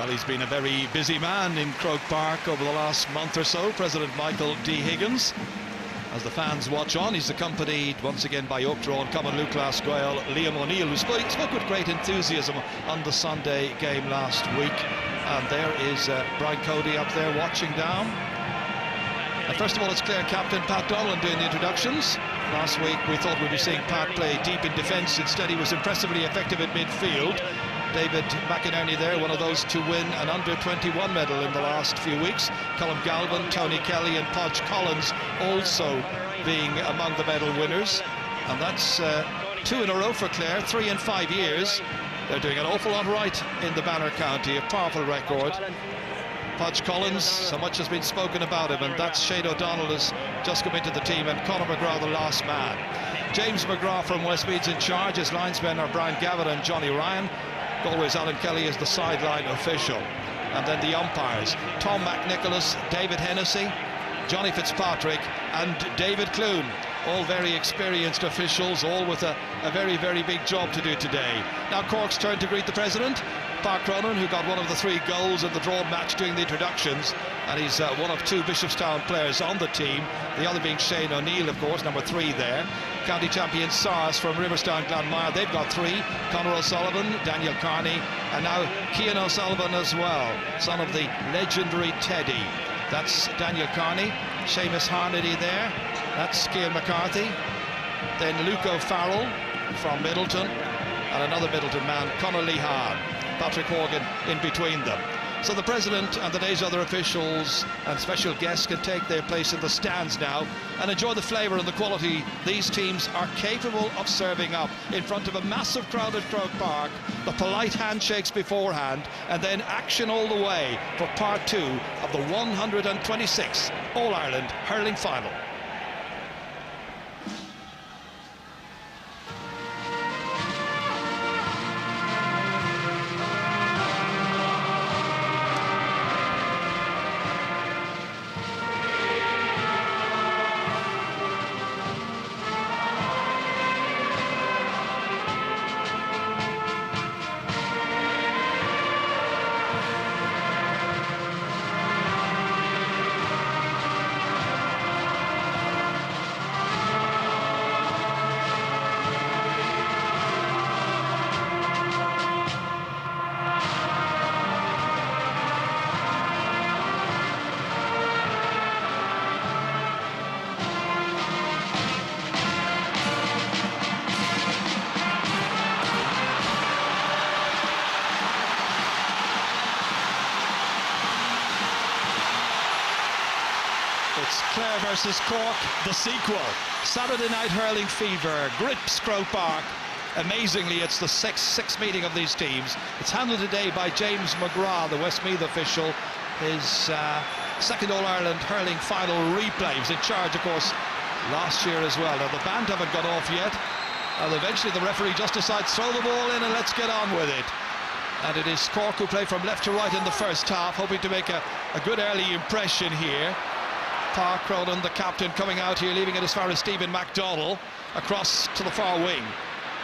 Well, he's been a very busy man in Croke Park over the last month or so, President Michael D. Higgins. As the fans watch on, he's accompanied once again by Oakdraw Common Lucas Goyle, Liam O'Neill, who spoke with great enthusiasm on the Sunday game last week. And there is Brian Cody up there watching down. And first of all, it's Clare captain Pat Donlan doing the introductions. Last week we thought we'd be seeing Pat play deep in defence. Instead, he was impressively effective at midfield. David McInerney there, one of those to win an under-21 medal in the last few weeks. Colin Galvin, Tony Kelly and Podge Collins also being among the medal winners. And that's 2 in a row for Clare, 3 in 5 years. They're doing an awful lot right in the Banner County, a powerful record. Podge Collins, so much has been spoken about him, and that's Shane O'Donnell has just come into the team, and Conor McGrath the last man. James McGrath from Westmeath's in charge. His linesmen are Brian Gavin and Johnny Ryan. Galway's Alan Kelly is the sideline official. And then the umpires, Tom McNicholas, David Hennessy, Johnny Fitzpatrick and David Clune. All very experienced officials, all with a very, very big job to do today. Now Cork's turn to greet the President. Park Cronin, who got one of the 3 goals in the draw match doing the introductions, and he's one of 2 Bishopstown players on the team, the other being Shane O'Neill, of course, number 3 there. County champion SARS from Riverstown Glanmire, they've got 3. Conor O'Sullivan, Daniel Carney, and now Cian O'Sullivan as well, son of the legendary Teddy. That's Daniel Carney. Seamus Harnedy there, that's Cian McCarthy. Then Luke O'Farrell from Middleton, and another Middleton man, Conor Lehan. Patrick Horgan in between them. So the President and the day's other officials and special guests can take their place in the stands now and enjoy the flavour and the quality these teams are capable of serving up in front of a massive crowd at Croke Park, the polite handshakes beforehand, and then action all the way for part 2 of the 126th All-Ireland Hurling Final. It's Clare versus Cork, the sequel. Saturday night hurling fever grips Croke Park. Amazingly, it's the sixth meeting of these teams. It's handled today by James McGrath, the Westmeath official. His second All-Ireland hurling final replay. He was in charge, of course, last year as well. Now, the band haven't got off yet. And eventually the referee just decides, throw the ball in and let's get on with it. And it is Cork who play from left to right in the first half, hoping to make a good early impression here. Park Cronin, the captain, coming out here, leaving it as far as Stephen MacDonald, across to the far wing.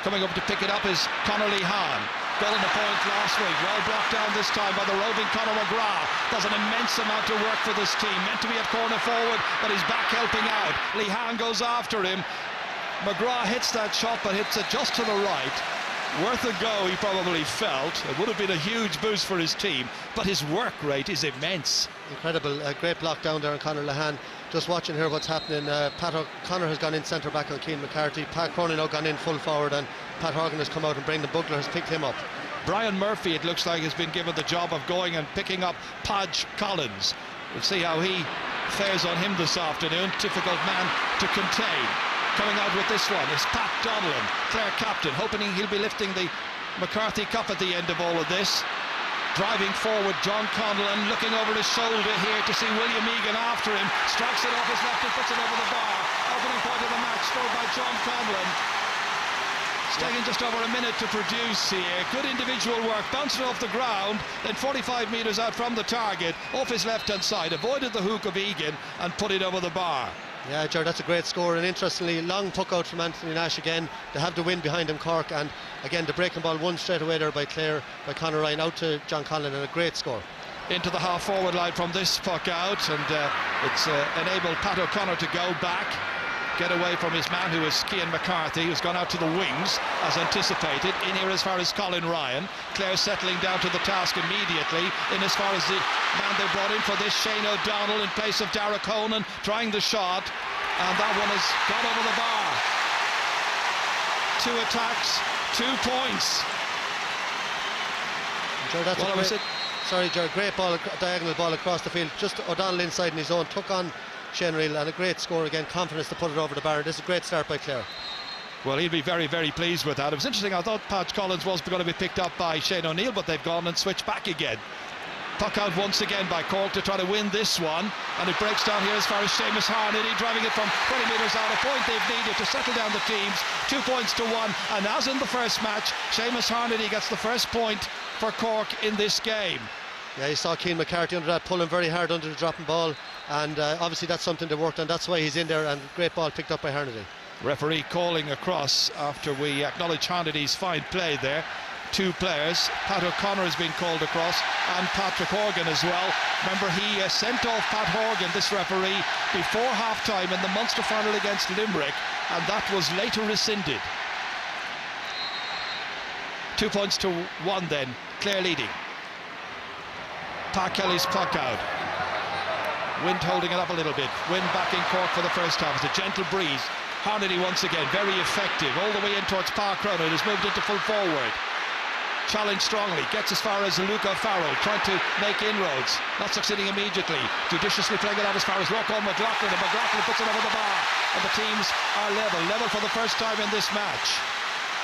Coming up to pick it up is Conor Lehan. Got on the point last week, well blocked down this time by the roving Conor McGrath. Does an immense amount of work for this team, meant to be at corner forward, but he's back helping out. Lehan goes after him. McGrath hits that shot, but hits it just to the right. Worth a go, he probably felt. It would have been a huge boost for his team, but his work rate is immense. Incredible, great block down there on Conor Lehan. Just watching here what's happening. Pat O'Connor has gone in centre back on Cian McCarthy. Pat Cronin now gone in full forward, and Pat Horgan has come out, and Brendan Bugler has picked him up. Brian Murphy, it looks like, has been given the job of going and picking up Podge Collins. We'll see how he fares on him this afternoon. Difficult man to contain. Coming out with this one is Pat Donlan, Clare captain, hoping he'll be lifting the McCarthy Cup at the end of all of this. Driving forward, John Conlon, looking over his shoulder here to see William Egan after him. Strikes it off his left and puts it over the bar. Opening point of the match scored by John Conlon. It's taking just over a minute to produce here. Good individual work, bounced it off the ground, then 45 metres out from the target, off his left-hand side, avoided the hook of Egan and put it over the bar. Yeah, Ger, that's a great score, and interestingly, long puck out from Anthony Nash again. They have the win behind him, Cork, and again the breaking ball won straight away there by Clare, by Conor Ryan out to John Conlon, and a great score. Into the half forward line from this puck out, and it's enabled Pat O'Connor to go back, get away from his man who is Cian McCarthy, who's gone out to the wings as anticipated. In here as far as Colin Ryan. Clare settling down to the task immediately, in as far as the man they brought in for this, Shane O'Donnell, in place of Dara Conan, trying the shot, and that one has gone over the bar. 2 attacks, 2 points. Ger, that's Sorry, Ger, great ball, diagonal ball across the field. Just O'Donnell inside in his own, took on Shane O'Neill, and a great score again, confidence to put it over the bar. This is a great start by Clare. Well, he'll be very, very pleased with that. It was interesting, I thought Patch Collins was going to be picked up by Shane O'Neill, but they've gone and switched back again. Puck out once again by Cork to try to win this one, and it breaks down here as far as Seamus Harnedy, driving it from 20 metres out, a point they've needed to settle down the teams. 2 points to 1, and as in the first match, Seamus Harnedy gets the first point for Cork in this game. Yeah, you saw Cian McCarthy under that, pulling very hard under the dropping ball, and obviously that's something they worked on. That's why he's in there, and great ball picked up by Harnedy. Referee calling across after we acknowledge Harnedy's fine play there. 2 players, Pat O'Connor has been called across, and Patrick Horgan as well. Remember, he sent off Pat Horgan, this referee, before half-time in the Munster final against Limerick, and that was later rescinded. 2 points to 1 then, Clare leading. Pat Kelly's puck out. Wind holding it up a little bit. Wind back in Cork for the first half. It's a gentle breeze. Harnedy once again, very effective. All the way in towards Park Cronin, who's moved into full forward. Challenged strongly, gets as far as Luca Farrell, trying to make inroads. Not succeeding immediately. Judiciously playing it out as far as Rocco McLaughlin, and McLaughlin puts it over the bar. And the teams are level for the first time in this match.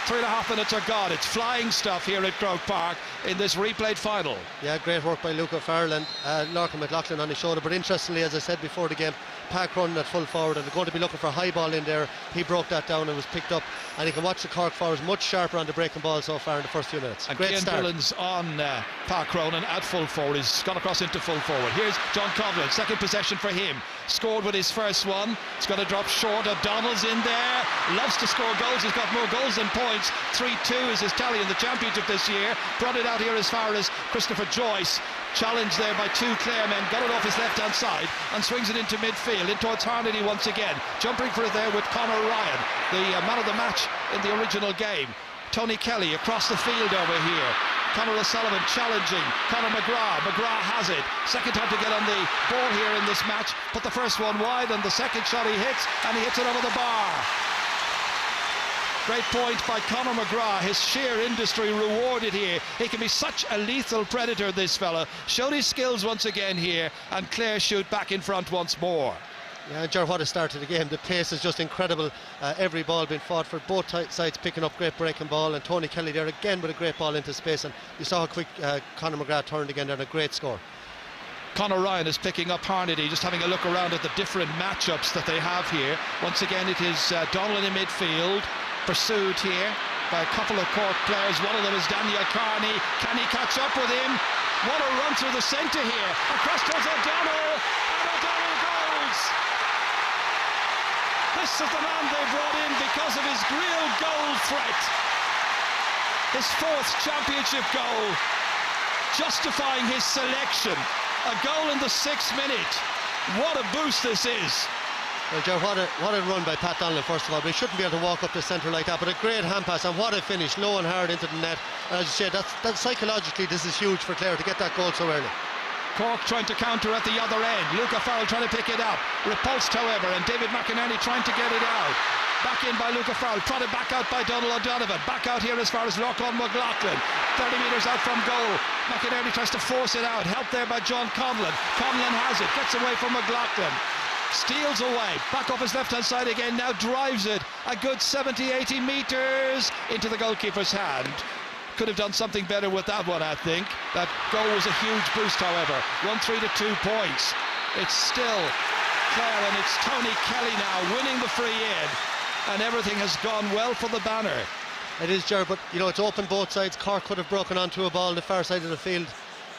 3.5 minutes are gone. It's flying stuff here at Croke Park in this replayed final. Yeah, great work by Luca Farrell and Lorcan McLaughlin on his shoulder. But interestingly, as I said before the game, Park running at full forward, and they're going to be looking for a high ball in there. He broke that down and was picked up, and you can watch the Cork forwards much sharper on the breaking ball so far in the first few minutes. And great start. Dillon's on Park Cronin at full forward. He's gone across into full forward. Here's John Conlon, second possession for him. Scored with his first one. It's going to drop short. O'Donnell's in there. Loves to score goals. He's got more goals than points. 3-2 is his tally in the championship this year. Brought it out here as far as Christopher Joyce. Challenged there by 2 Clare men, got it off his left-hand side and swings it into midfield, in towards Harnedy once again. Jumping for it there with Conor Ryan, the man of the match in the original game. Tony Kelly across the field over here. Conor O'Sullivan challenging Conor McGrath. McGrath has it. Second time to get on the ball here in this match. Put the first one wide, and the second shot he hits, and he hits it over the bar. Great point by Conor McGrath. His sheer industry rewarded here. He can be such a lethal predator, this fella. Showed his skills once again here, and Clare shoot back in front once more. Yeah, Ger, what a start to the game. The pace is just incredible. Every ball being fought for both sides, picking up great breaking ball, and Tony Kelly there again with a great ball into space, and you saw how quick Conor McGrath turned again there, and a great score. Conor Ryan is picking up Harnedy, just having a look around at the different matchups that they have here. Once again, it is Donlan in midfield, pursued here by a couple of Cork players. One of them is Daniel Carney. Can he catch up with him? What a run through the centre here. Across towards O'Donnell, and O'Donnell goes. This is the man they brought in because of his real goal threat. His 4th championship goal, justifying his selection. A goal in the 6th minute. What a boost this is. Well, Joe, what a run by Pat Donlan, first of all. But he shouldn't be able to walk up the centre like that. But a great hand pass, and what a finish, low and hard into the net. And as you said, that's psychologically, this is huge for Clare to get that goal so early. Cork trying to counter at the other end. Luca Farrell trying to pick it up. Repulsed, however, and David McInerney trying to get it out. Back in by Luca Farrell, prodded back out by Donald O'Donovan. Back out here as far as Lorcan McLaughlin. 30 metres out from goal. McInerney tries to force it out. Helped there by John Conlon. Conlon has it, gets away from McLaughlin. Steals away, back off his left-hand side again, now drives it a good 70-80 metres into the goalkeeper's hand. Could have done something better with that one, I think. That goal was a huge boost, however. 1-3 to 2 points. It's still Clare, and it's Tony Kelly now winning the free in, and everything has gone well for the banner. It is, Ger, but you know, it's open both sides. Cork could have broken onto a ball on the far side of the field,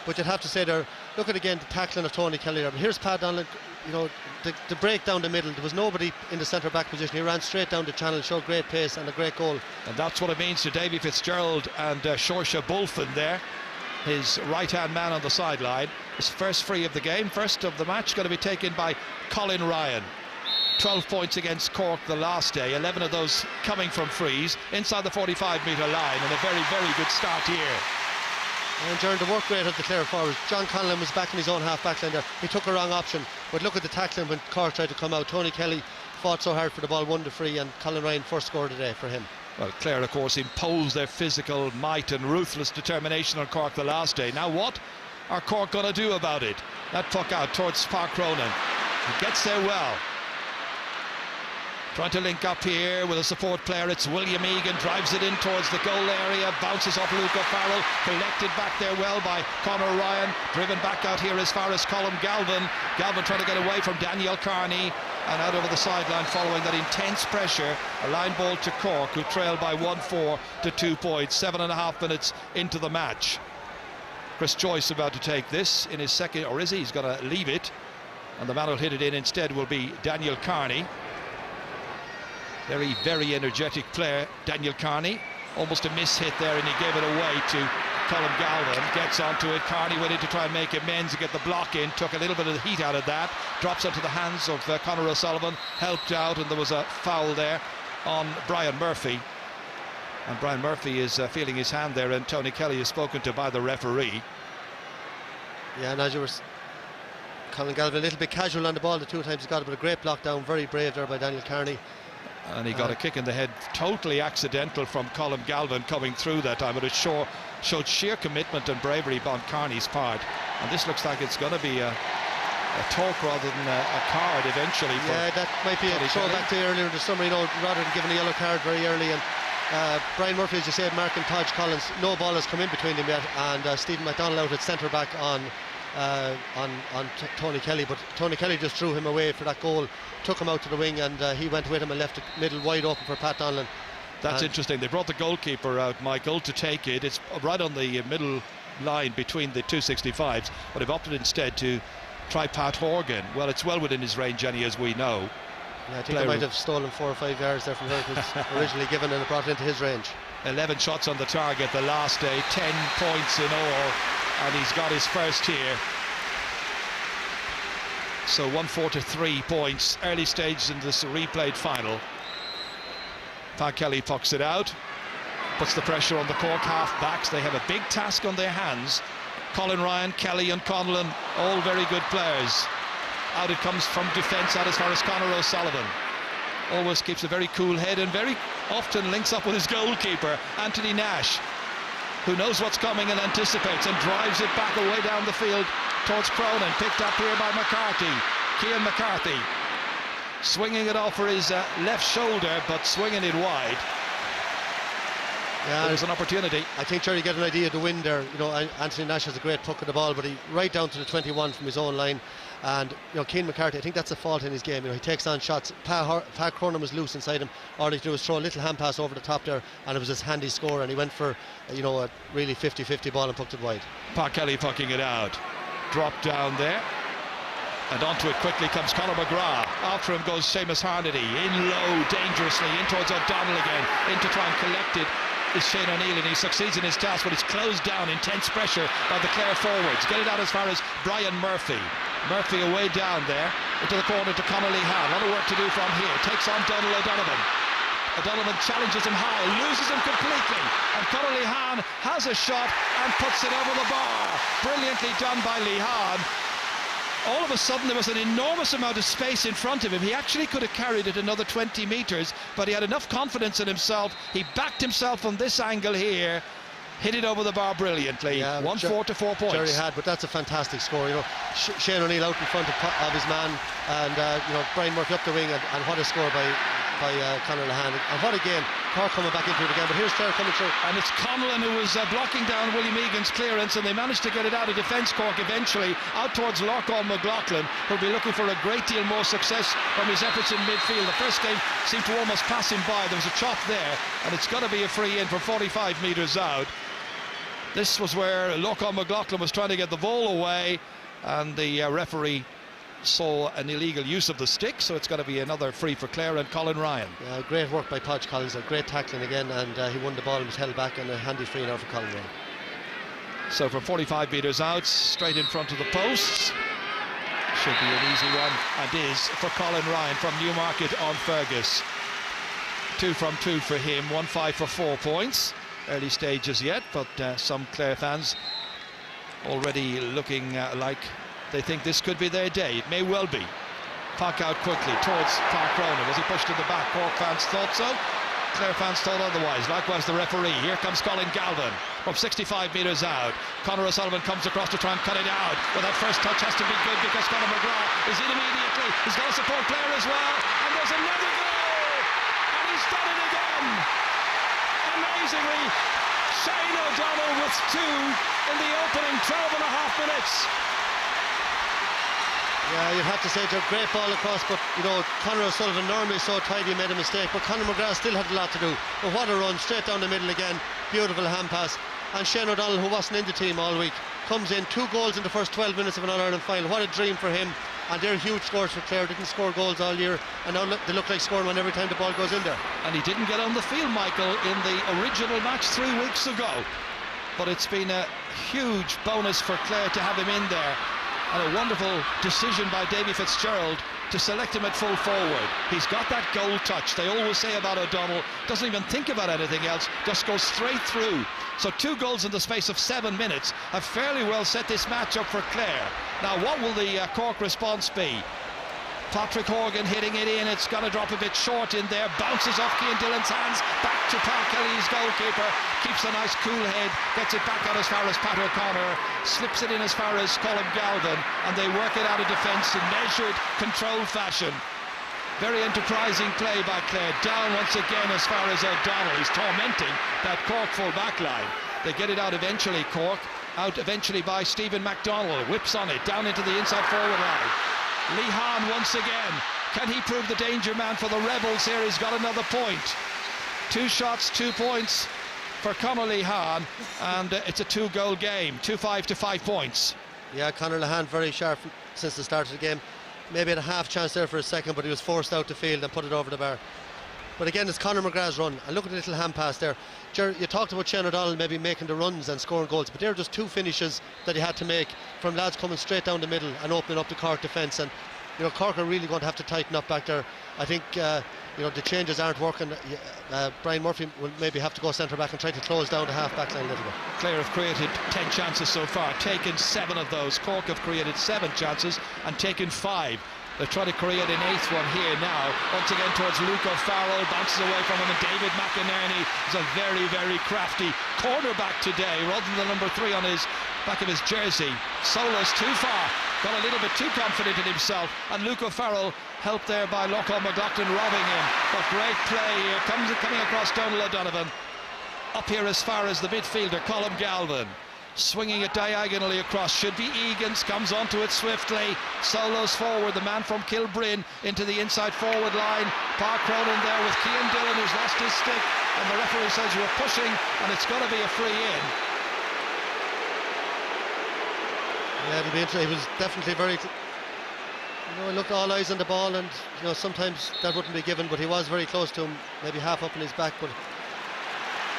but you'd have to say they're look at again the tackling of Tony Kelly there. But here's Pat Donlan, you know, the break down the middle. There was nobody in the centre back position. He ran straight down the channel, showed great pace and a great goal. And that's what it means to Davy Fitzgerald and Saoirse Bulfin there, his right hand man on the sideline. His first free of the game, first of the match, going to be taken by Colin Ryan. 12 points against Cork the last day, 11 of those coming from frees inside the 45-metre line, and a very, very good start here. And during the work rate of the Clare forwards, John Conlon was back in his own half-back line there. He took a wrong option, but look at the tackling when Cork tried to come out. Tony Kelly fought so hard for the ball, won the free, and Colin Ryan first scored today for him. Well, Clare, of course, imposed their physical might and ruthless determination on Cork the last day. Now what are Cork going to do about it? That puck out towards Park Cronin. He gets there well. Trying to link up here with a support player. It's William Egan, drives it in towards the goal area, bounces off Luke O'Farrell, collected back there well by Conor Ryan, driven back out here as far as Colm Galvin. Galvin trying to get away from Daniel Carney and out over the sideline following that intense pressure. A line ball to Cork, who trailed by 1-4 to 2 points, 7.5 minutes into the match. Chris Joyce about to take this in his second, or is he? He's going to leave it, and the man who'll hit it in instead will be Daniel Carney. Very, very energetic player, Daniel Carney. Almost a miss hit there, and he gave it away to Colm Galvin. Gets onto it. Carney went in to try and make amends and get the block in. Took a little bit of the heat out of that. Drops onto the hands of Conor O'Sullivan. Helped out, and there was a foul there on Brian Murphy. And Brian Murphy is feeling his hand there, and Tony Kelly is spoken to by the referee. Yeah, and as you were, Colin Galvin a little bit casual on the ball the two times he got it, but a great block down, very brave there by Daniel Carney. And he got a kick in the head, totally accidental from Colm Galvin coming through that time, but it showed sheer commitment and bravery on Carney's part. And this looks like it's going to be a talk rather than a card eventually. Yeah, that might be a throwback to earlier in the summer, you know, rather than giving a yellow card very early. And Brian Murphy, as you said, marking Podge Collins, no ball has come in between them yet, and Stephen McDonald out at centre back on Tony Kelly, but Tony Kelly just threw him away for that goal, took him out to the wing, and he went with him and left the middle wide open for Pat Donlan. That's interesting. They brought the goalkeeper out, Michael, to take it. It's right on the middle line between the 265s, but they've opted instead to try Pat Horgan. Well, it's well within his range, Jenny, as we know. Yeah, I think they might have stolen 4 or 5 yards there from where it was originally given, and it brought it into his range. 11 shots on the target the last day, 10 points in all, and he's got his first here. So 1-4 to 3 points, early stage in this replayed final. Pat Kelly pucks it out, puts the pressure on the Cork half-backs. They have a big task on their hands. Colin Ryan, Kelly and Conlon, all very good players. Out it comes from defence out as far as Conor O'Sullivan. Always keeps a very cool head and very often links up with his goalkeeper, Anthony Nash, who knows what's coming and anticipates and drives it back away down the field towards Cronin. Picked up here by McCarthy, Cian McCarthy. Swinging it off for his left shoulder, but swinging it wide. Yeah, there's an opportunity. I think Jerry get an idea of the wind there. You know, Anthony Nash has a great puck of the ball, but he right down to the 21 from his own line. And you know, Cian McCarthy, I think that's a fault in his game. You know, he takes on shots. Pat Cronin was loose inside him. All he did was throw a little hand pass over the top there, and it was his handy score. And he went for, you know, a really 50-50 ball and pucked it wide. Pat Kelly pucking it out. Drop down there. And onto it quickly comes Conor McGrath. After him goes Seamus Harnedy. In low, dangerously, in towards O'Donnell again. In to try and collect it is Shane O'Neill, and he succeeds in his task, but it's closed down. Intense pressure by the Clare forwards. Get it out as far as Brian Murphy. Murphy away down there into the corner to Connolly Hahn. A lot of work to do from here. Takes on Donald O'Donovan. O'Donovan challenges him high, loses him completely, and Connolly Hahn has a shot and puts it over the bar. Brilliantly done by Lee Hahn. All of a sudden there was an enormous amount of space in front of him. He actually could have carried it another 20 metres, but he had enough confidence in himself. He backed himself from this angle here, hit it over the bar brilliantly. Yeah, 1-4 to 4 points. Jerry had, but that's a fantastic score. You know, Shane O'Neill out in front of his man, and you know, Brian Murphy up the wing, and what a score by Conor Lahan. And what again, Cork coming back into it again, but here's Clare coming through. And it's Conlon who was blocking down William Egan's clearance, and they managed to get it out of defence, Cork, eventually out towards Lochall McLaughlin, who'll be looking for a great deal more success from his efforts in midfield. The first game seemed to almost pass him by. There was a chop there, and it's got to be a free in from 45 metres out. This was where Lochall McLaughlin was trying to get the ball away, and the referee saw an illegal use of the stick, so it's going to be another free for Clare and Colin Ryan. Yeah, great work by Podge Collins, great tackling again, and he won the ball and was held back, and a handy free now for Colin Ryan. So from 45 metres out, straight in front of the posts, should be an easy one, and is for Colin Ryan from Newmarket on Fergus. 2 from 2 for him, 1-5 for 4 points. Early stages yet, but some Clare fans already looking like they think this could be their day. It may well be. Puck out quickly towards Park Cronin. Was he pushed to the back? Cork fans thought so. Clare fans thought otherwise. Likewise the referee. Here comes Colin Galvin from 65 metres out. Conor O'Sullivan comes across to try and cut it out. But that first touch has to be good because Conor McGrath is in immediately. He's got to support Clare as well. And there's another goal! And he's done it again! Amazingly, Shane O'Donnell with 2 in the opening 12 and a half minutes. Yeah, you'd have to say it's a great ball across, but you know, Conor O'Sullivan normally so tidy, made a mistake, but Conor McGrath still had a lot to do. But what a run, straight down the middle again, beautiful hand pass. And Shane O'Donnell, who wasn't in the team all week, comes in, 2 goals in the first 12 minutes of an All-Ireland final. What a dream for him, and they're huge scores for Clare. Didn't score goals all year, and now they look like scoring one every time the ball goes in there. And he didn't get on the field, Michael, in the original match 3 weeks ago, but it's been a huge bonus for Clare to have him in there. And a wonderful decision by Davy Fitzgerald to select him at full forward. He's got that goal touch. They always say about O'Donnell, doesn't even think about anything else, just goes straight through. So 2 goals in the space of 7 minutes have fairly well set this match up for Clare. Now what will the Cork response be? Patrick Horgan hitting it in, it's going to drop a bit short in there, bounces off Cian Dillon's hands, back to Pat Kelly's goalkeeper, keeps a nice cool head, gets it back out as far as Pat O'Connor, slips it in as far as Colin Galvin, and they work it out of defence in measured, controlled fashion. Very enterprising play by Clare, down once again as far as O'Donnell. He's tormenting that Cork full back line. They get it out eventually, Cork, out eventually by Stephen MacDonald, whips on it, down into the inside forward line. Lee Hahn once again, can he prove the danger man for the Rebels here? He's got another point. 2 shots, 2 points for Conor Lee Hahn, and it's a 2-goal game, 2-5 to 5 points. Yeah, Conor Lehane very sharp since the start of the game. Maybe had a half chance there for a second, but he was forced out the field and put it over the bar. But again, it's Conor McGrath's run, and look at the little hand pass there. Ger, you talked about Shane O'Donnell maybe making the runs and scoring goals, but they're just 2 finishes that he had to make from lads coming straight down the middle and opening up the Cork defence. And you know, Cork are really going to have to tighten up back there. I think you know, the changes aren't working. Brian Murphy will maybe have to go centre back and try to close down the half back line a little bit. Clare have created 10 chances so far, taken 7 of those. Cork have created 7 chances and taken 5. They're trying to create an 8th one here now. Once again towards Luke O'Farrell, bounces away from him, and David McInerney is a very, very crafty cornerback today, rather than the number 3 on his back of his jersey. Solo's too far, got a little bit too confident in himself, and Luke O'Farrell helped there by Lochlan McLaughlin robbing him. But great play here, coming across Donald O'Donovan. Up here as far as the midfielder, Colin Galvin. Swinging it diagonally across, should be Egan's, comes onto it swiftly, solos forward, the man from Kilbrine into the inside forward line. Park Cronin there with Cian Dillon, who's lost his stick, and the referee says you were pushing, and it's got to be a free in. Yeah, it'll be interesting. He was definitely very, you know, look, all eyes on the ball, and you know, sometimes that wouldn't be given, but he was very close to him, maybe half up in his back. But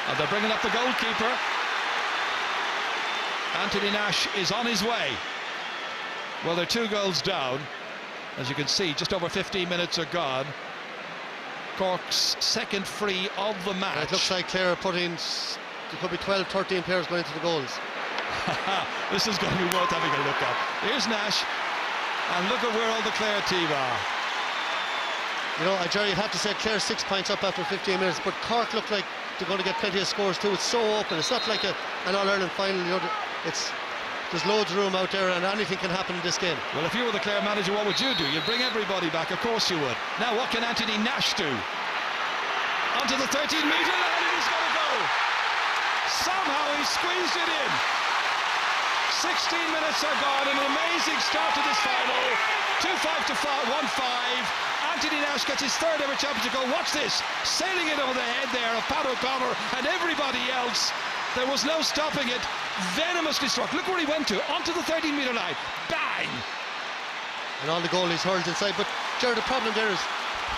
and they're bringing up the goalkeeper. Anthony Nash is on his way. Well, they're 2 goals down. As you can see, just over 15 minutes are gone. Cork's 2nd free of the match. It looks like Clare are putting, there could be 12, 13 players going into the goals. This is going to be worth having a look at. Here's Nash, and look at where all the Clare team are. You know, Jerry, you'd have to say Clare 6 points up after 15 minutes, but Cork look like they're going to get plenty of scores too. It's so open. It's not like an All-Ireland final. You know, there's loads of room out there, and anything can happen in this game. Well, if you were the Clare manager, what would you do? You'd bring everybody back, of course you would. Now, what can Anthony Nash do? Onto the 13-metre line, and he's going to go. Somehow he squeezed it in. 16 minutes are gone, an amazing start to this final. 2-5 to 1-5. Anthony Nash gets his 3rd ever championship goal. Watch this, sailing it over the head there of Pat O'Connor and everybody else. There was no stopping it. venomously struck. Look where he went to, onto the 13-metre line. Bang! And all the goalies hurled inside. But Gerard, the problem there is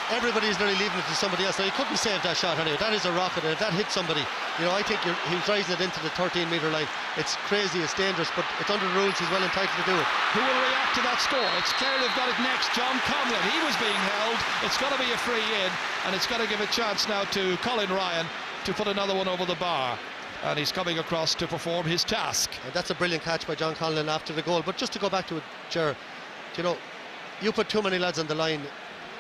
everybody is nearly leaving it to somebody else. Now, he couldn't save that shot anyway. That is a rocket, and if that hits somebody, you know, I think he was rising it into the 13-metre line. It's crazy, it's dangerous, but it's under the rules. He's well entitled to do it. Who will react to that score? It's Clare who've got it next. John Conlon, he was being held. It's got to be a free in, and it's got to give a chance now to Colin Ryan to put another one over the bar. And he's coming across to perform his task. And that's a brilliant catch by John Conlon after the goal. But just to go back to it, Ger, you know, you put too many lads on the line.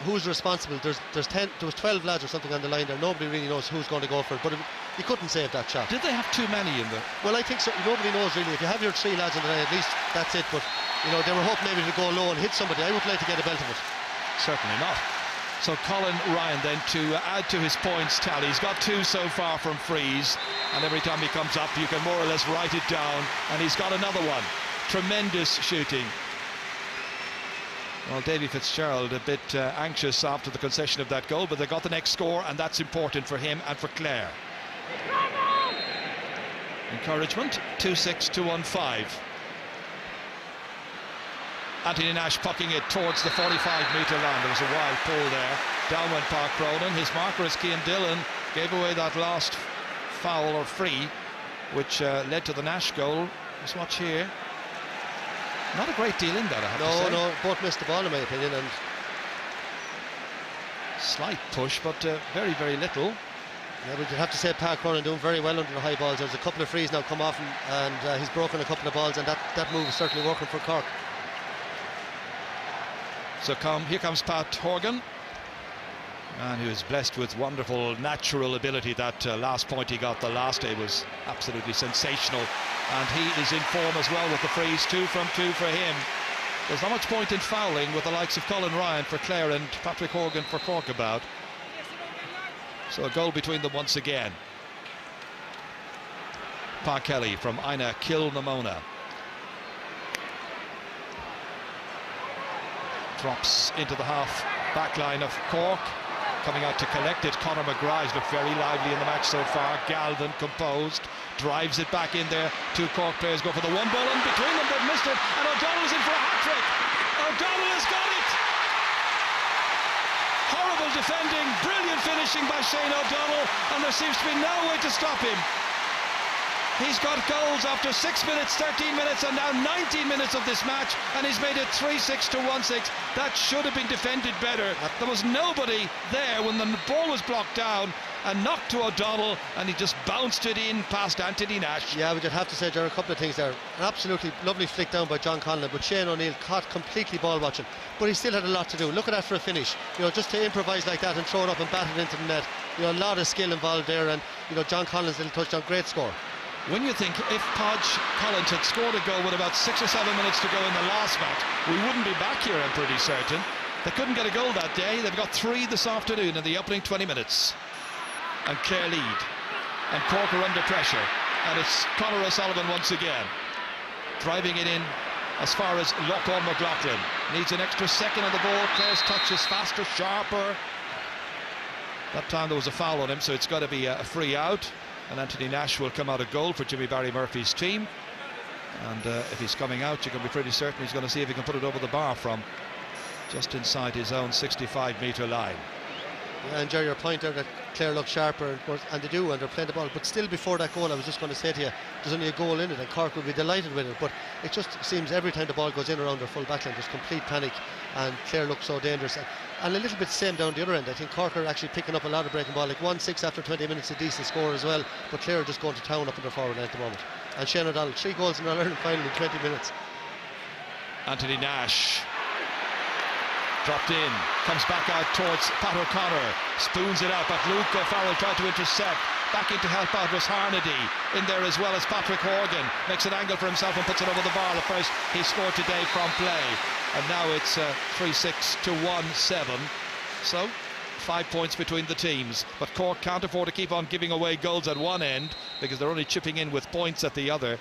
Who's responsible? There was 12 lads or something on the line there. Nobody really knows who's going to go for it. But he couldn't save that shot. Did they have too many in there? Well, I think so. Nobody knows really. If you have your 3 lads on the line, at least that's it. But you know, they were hoping maybe to go low and hit somebody. I would like to get a belt of it. Certainly not. So Colin Ryan then to add to his points tally. He's got 2 so far from frees, and every time he comes up you can more or less write it down, and he's got another one. Tremendous shooting. Well, Davy Fitzgerald a bit anxious after the concession of that goal, but they got the next score, and that's important for him and for Clare. Encouragement, 2-6 to 1-5. Anthony Nash pucking it towards the 45-metre line. There was a wild pull there. Down went Park Cronin. His marker is Cian Dillon. Gave away that last foul or free, which led to the Nash goal. Let's watch here. Not a great deal in that, I have to say. No, both missed the ball in my opinion. And slight push, but very, very little. Yeah, but you'd have to say Park Cronin doing very well under the high balls. There's a couple of frees now come off, and he's broken a couple of balls, and that move is certainly working for Cork. So here comes Pat Horgan, man who is blessed with wonderful natural ability. That last point he got the last day was absolutely sensational, and he is in form as well with the frees. 2 from 2 for him. There's not much point in fouling with the likes of Colin Ryan for Clare and Patrick Horgan for Cork about. So a goal between them once again. Pa Kelly from Ina Kilnamona. Drops into the half back line of Cork. Coming out to collect it, Conor McGrath's looked very lively in the match so far. Galvin composed, drives it back in there. 2 Cork players go for the one ball in between them. They've missed it, and O'Donnell's in for a hat-trick. O'Donnell has got it. Horrible defending, brilliant finishing by Shane O'Donnell, and there seems to be no way to stop him. He's got goals after 6 minutes, 13 minutes, and now 19 minutes of this match, and he's made it 3-6 to 1-6. That should have been defended better. There was nobody there when the ball was blocked down and knocked to O'Donnell, and he just bounced it in past Anthony Nash. Yeah, but you'd have to say there are a couple of things there. An absolutely lovely flick down by John Conlon, but Shane O'Neill caught completely ball watching. But he still had a lot to do. Look at that for a finish. You know, just to improvise like that and throw it up and bat it into the net. You know, a lot of skill involved there, and you know, John Conlon's little touchdown, great score. When you think if Podge Collins had scored a goal with about 6 or 7 minutes to go in the last match, we wouldn't be back here, I'm pretty certain. They couldn't get a goal that day. They've got 3 this afternoon in the opening 20 minutes. And Clare lead. And Cork are under pressure. And it's Conor O'Sullivan once again. Driving it in as far as Lochlan McLaughlin. Needs an extra second on the ball. Clare's touch is faster, sharper. That time there was a foul on him, so it's got to be a free out. And Anthony Nash will come out a goal for Jimmy Barry Murphy's team. And if he's coming out, you can be pretty certain he's going to see if he can put it over the bar from just inside his own 65-metre line. Yeah, and Jerry, your point there that Clare look sharper, and they do, and they're playing the ball. But still, before that goal, I was just going to say to you, there's only a goal in it, and Cork will be delighted with it. But it just seems every time the ball goes in around their full backline, there's complete panic, and Clare looks so dangerous. And a little bit the same down the other end. I think Cork are actually picking up a lot of breaking ball, like 1-6 after 20 minutes, a decent score as well. But Clare are just going to town up in their forward line at the moment. And Shane O'Donnell, 3 goals in an All-Ireland final in 20 minutes. Anthony Nash dropped in, comes back out towards Pat O'Connor, spoons it out, but Luke O'Farrell tried to intercept. Back in to help out was Harnedy, in there as well as Patrick Horgan, makes an angle for himself and puts it over the bar. The first he scored today from play, and now it's 3-6 to 1-7. So 5 points between the teams, but Cork can't afford to keep on giving away goals at one end because they're only chipping in with points at the other.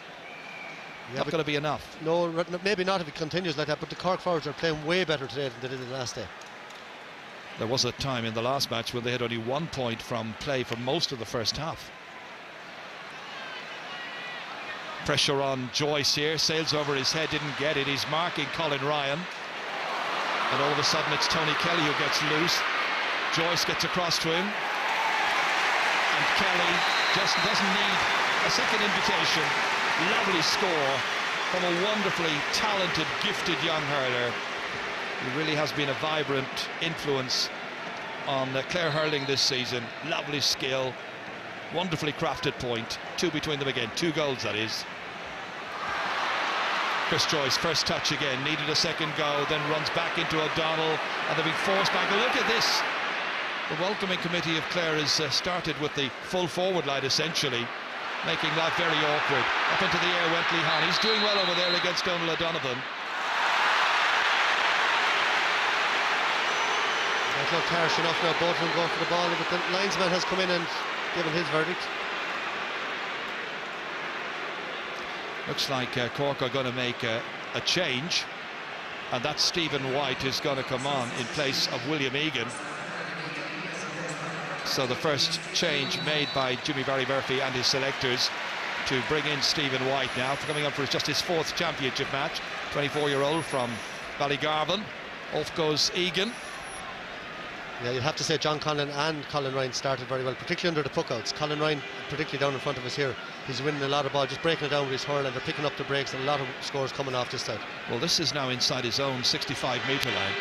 Yeah, not going to be enough. No, maybe not if it continues like that, but the Cork forwards are playing way better today than they did the last day. There was a time in the last match when they had only 1 point from play for most of the first half. Pressure on Joyce here, sails over his head, didn't get it. He's marking Colin Ryan, and all of a sudden it's Tony Kelly who gets loose. Joyce gets across to him, and Kelly just doesn't need a second invitation. Lovely score from a wonderfully talented, gifted young hurler. He really has been a vibrant influence on Clare hurling this season. Lovely skill, wonderfully crafted point. Two between them again, 2 goals that is. Chris Joyce, first touch again, needed a second go, then runs back into O'Donnell, and they're being forced back. And look at this. The welcoming committee of Clare has started with the full forward line, essentially, making life very awkward. Up into the air went Lee Hahn. He's doing well over there against Donald O'Donovan. It looked harsh enough now, both of them go for the ball, but the linesman has come in and given his verdict. Looks like Cork are going to make a change, and that's Stephen White who's going to come on in place of William Egan. So the first change made by Jimmy Barry Murphy and his selectors to bring in Stephen White now, for coming up for just his 4th championship match. 24-year-old from Ballygarvan. Off goes Egan. Yeah, you'd have to say John Conlon and Colin Ryan started very well, particularly under the puckouts. Colin Ryan, particularly down in front of us here, he's winning a lot of ball, just breaking it down with his hurl, and they're picking up the breaks, and a lot of scores coming off this side. Well, this is now inside his own 65-metre line.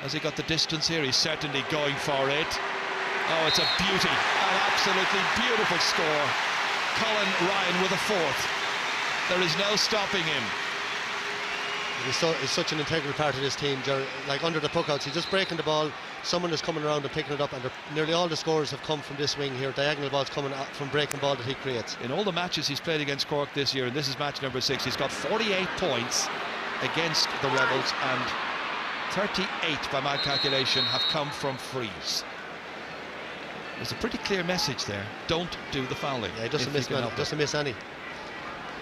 Has he got the distance here? He's certainly going for it. Oh, it's a beauty, an absolutely beautiful score. Colin Ryan with a 4th. There is no stopping him. He's such an integral part of this team, like under the puckouts. He's just breaking the ball, someone is coming around and picking it up, and nearly all the scores have come from this wing here. Diagonal balls coming out from breaking ball that he creates. In all the matches he's played against Cork this year, and this is match number 6, he's got 48 points against the Rebels, and 38 by my calculation have come from frees. There's a pretty clear message there. Don't do the fouling. Yeah, he doesn't miss many, doesn't miss any.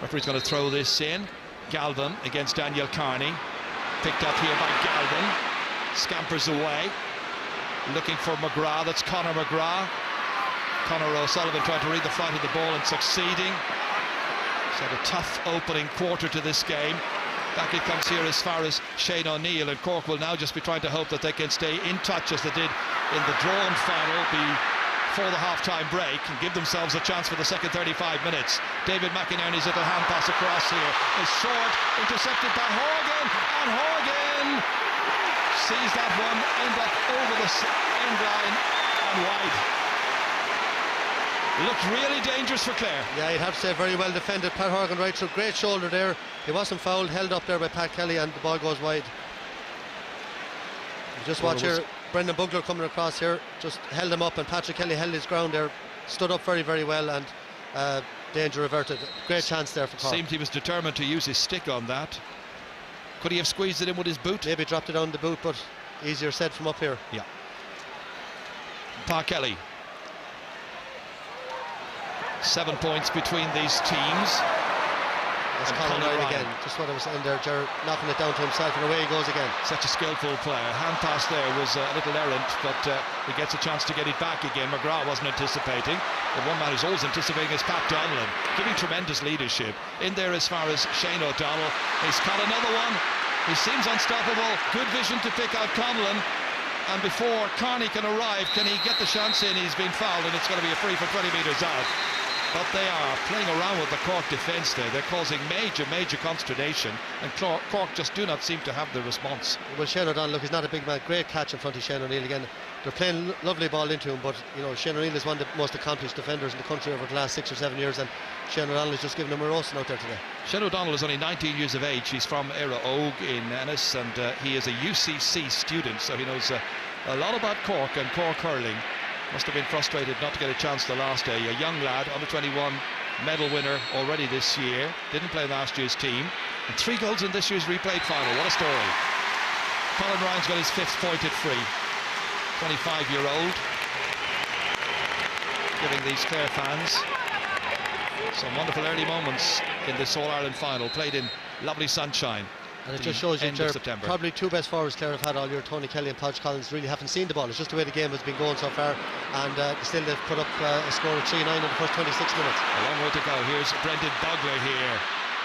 Referee's going to throw this in. Galvin against Daniel Carney. Picked up here by Galvin. Scampers away. Looking for McGrath. That's Conor McGrath. Conor O'Sullivan trying to read the flight of the ball and succeeding. He's had a tough opening quarter to this game. Back it comes here as far as Shane O'Neill, and Cork will now just be trying to hope that they can stay in touch as they did in the drawn final before the half-time break and give themselves a chance for the second 35 minutes. David McInerney's little hand pass across here is short, intercepted by Horgan, and Horgan sees that one end up over the end line and wide. Looked really dangerous for Clare. Yeah, you'd have to say very well defended. Pat Horgan right through, great shoulder there. He wasn't fouled, held up there by Pat Kelly, and the ball goes wide. You just watch here, Brendan Bugler coming across here, just held him up, and Patrick Kelly held his ground there, stood up very, very well, and danger averted. Great chance there for Cork. Seemed he was determined to use his stick on that. Could he have squeezed it in with his boot? Maybe dropped it on the boot, but easier said from up here. Yeah. Pa Kelly. 7 points between these teams. That's Colin Ryan again, just what I was saying there, Gerard knocking it down to himself, and away he goes again. Such a skillful player. Hand pass there was a little errant, but he gets a chance to get it back again. McGrath wasn't anticipating, but one man who's always anticipating is Pat Donlan, giving tremendous leadership. In there as far as Shane O'Donnell. He's caught another one. He seems unstoppable. Good vision to pick out Conlon. And before Carney can arrive, can he get the chance in? He's been fouled, and it's going to be a free for 20 metres out. But they are playing around with the Cork defence there. They're causing major consternation, and Cork just do not seem to have the response. Well, Shane O'Donnell, look, he's not a big man. Great catch in front of Shane O'Neill again. They're playing lovely ball into him, but you know, Shane O'Neill is one of the most accomplished defenders in the country over the last 6 or 7 years, and Shane O'Donnell is just giving them a roasting out there today. Shane O'Donnell is only 19 years of age. He's from Éire Óg in Ennis, and he is a UCC student, so he knows a lot about Cork and Cork hurling. Must have been frustrated not to get a chance the last day. A young lad, under 21 medal winner already this year, didn't play last year's team, and 3 goals in this year's replayed final. What a story. Colin Ryan's got his 5th pointed free. 25-year-old, giving these Clare fans some wonderful early moments in this All-Ireland final, played in lovely sunshine. And it just shows you end of September. Probably two best forwards Clare have had all year, Tony Kelly and Podge Collins, really haven't seen the ball. It's just the way the game has been going so far, and still they've put up a score of 3-9 in the first 26 minutes. A long way to go. Here's Brendan Bugler here,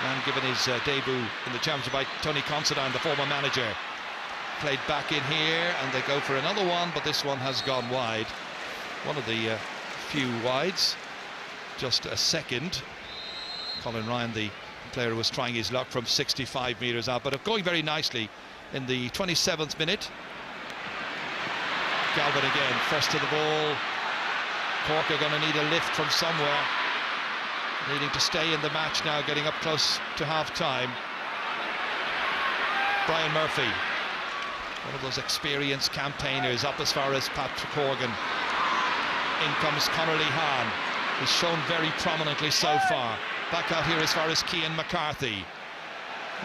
and given his debut in the championship by Tony Considine, the former manager. Played back in here, and they go for another one, but this one has gone wide. One of the few wides, just a second. Colin Ryan, the player, was trying his luck from 65 metres out, but going very nicely in the 27th minute. Galvin again, first to the ball. Cork are going to need a lift from somewhere, needing to stay in the match now, getting up close to half-time. Brian Murphy, one of those experienced campaigners, up as far as Patrick Horgan. In comes Connerly Hahn. He's shown very prominently so far. Back out here as far as Cian McCarthy.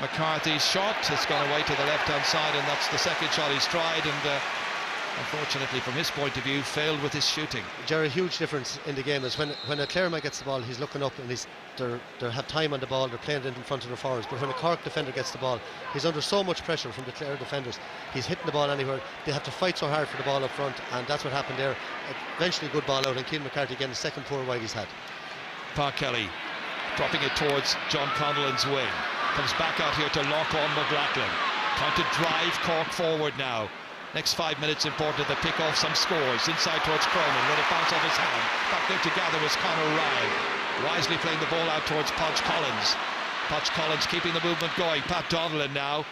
McCarthy's shot has gone away to the left-hand side, and that's the second shot he's tried, and unfortunately, from his point of view, failed with his shooting. Jerry, a huge difference in the game is when a Clare man gets the ball, he's looking up and they have time on the ball, they're playing it in front of the forwards. But when a Cork defender gets the ball, he's under so much pressure from the Clare defenders. He's hitting the ball anywhere. They have to fight so hard for the ball up front, and that's what happened there. Eventually, good ball out, and Cian McCarthy again, the second poor wide he's had. Park Kelly dropping it towards John Conlon's wing. Comes back out here to Lochorn McLaughlin. Trying to drive Cork forward now. Next 5 minutes important to pick off some scores. Inside towards Cronin, let it bounce off his hand. Back there to gather was Conor Ryan. Wisely playing the ball out towards Podge Collins. Podge Collins keeping the movement going. Pat Donnellan now,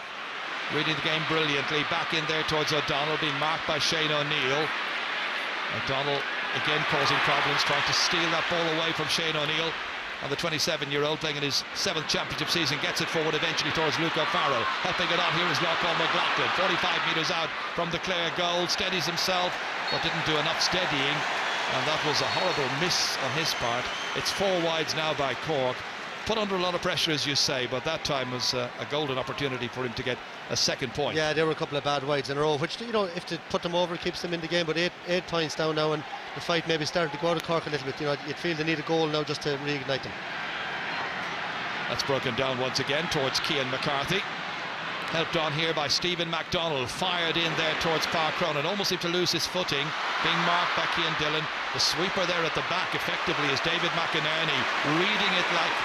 reading the game brilliantly. Back in there towards O'Donnell, being marked by Shane O'Neill. O'Donnell again causing problems, trying to steal that ball away from Shane O'Neill. And the 27-year-old playing in his 7th championship season gets it forward eventually towards Luke O'Farrell. Helping it on here is Lochorn McLaughlin, 45 metres out from the Clare goal, steadies himself but didn't do enough steadying, and that was a horrible miss on his part. It's 4 wides now by Cork, put under a lot of pressure, as you say, but that time was a golden opportunity for him to get a second point. Yeah, there were a couple of bad wides in a row, which, you know, if they put them over, it keeps them in the game. But eight points down now, and the fight maybe started to go out of Cork a little bit. You know, you'd feel they need a goal now just to reignite them. That's broken down once again towards Cian McCarthy. Helped on here by Stephen MacDonald, fired in there towards Park Cronin, almost seemed to lose his footing, being marked by Cian Dillon. The sweeper there at the back effectively is David McInerney, reading it like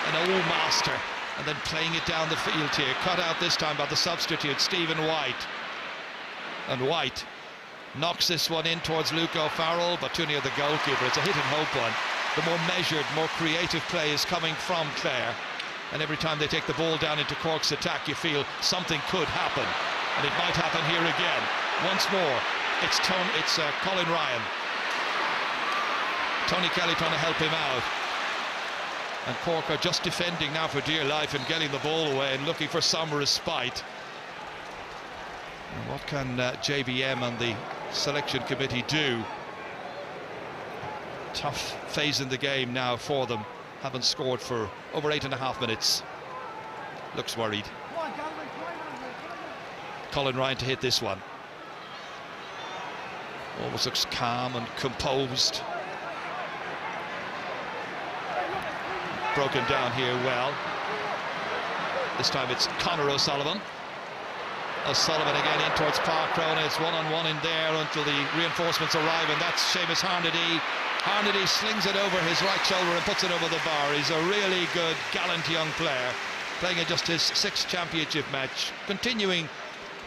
an old master and then playing it down the field here. Cut out this time by the substitute Stephen White, and White knocks this one in towards Luke O'Farrell, but too near the goalkeeper. It's a hit and hope one. The more measured, more creative play is coming from Clare, and every time they take the ball down into Cork's attack, you feel something could happen, and it might happen here again. Once more, it's Colin Ryan. Tony Kelly trying to help him out, and Cork are just defending now for dear life and getting the ball away and looking for some respite. And what can JBM and the selection committee do? Tough phase in the game now for them. Haven't scored for over 8.5 minutes. Looks worried. Colin Ryan to hit this one. Almost looks calm and composed. Broken down here well. This time it's Conor O'Sullivan. O'Sullivan again in towards Park Cronin. It's one-on-one in there until the reinforcements arrive, and that's Seamus Harnedy. Harnedy slings it over his right shoulder and puts it over the bar. He's a really good, gallant young player, playing in just his 6th championship match, continuing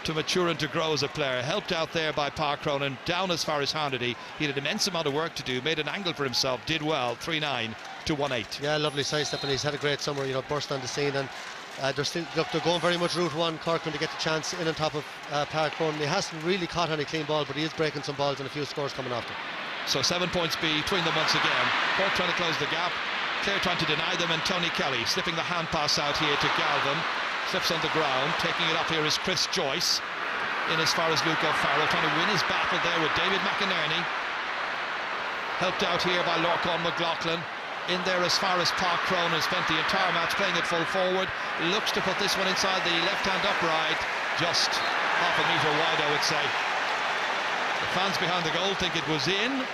to mature and to grow as a player. Helped out there by Park Cronin, down as far as Harnedy. He had an immense amount of work to do, made an angle for himself, did well, 3-9 to 1-8. Yeah, lovely sidestep, and he's had a great summer, you know, burst on the scene, and they're going very much route one, Cork, when they get the chance in on top of Park Cronin. He hasn't really caught any clean ball, but he is breaking some balls and a few scores coming after. So 7 points between them once again. Cork trying to close the gap, Clare trying to deny them, and Tony Kelly slipping the hand pass out here to Galvin. Slips on the ground, taking it up here is Chris Joyce. In as far as Luke O'Farrell, trying to win his battle there with David McInerney. Helped out here by Lochorn McLaughlin. In there as far as Park Cronin, spent the entire match playing it full forward. Looks to put this one inside the left-hand upright. Just half a metre wide, I would say. The fans behind the goal think it was in.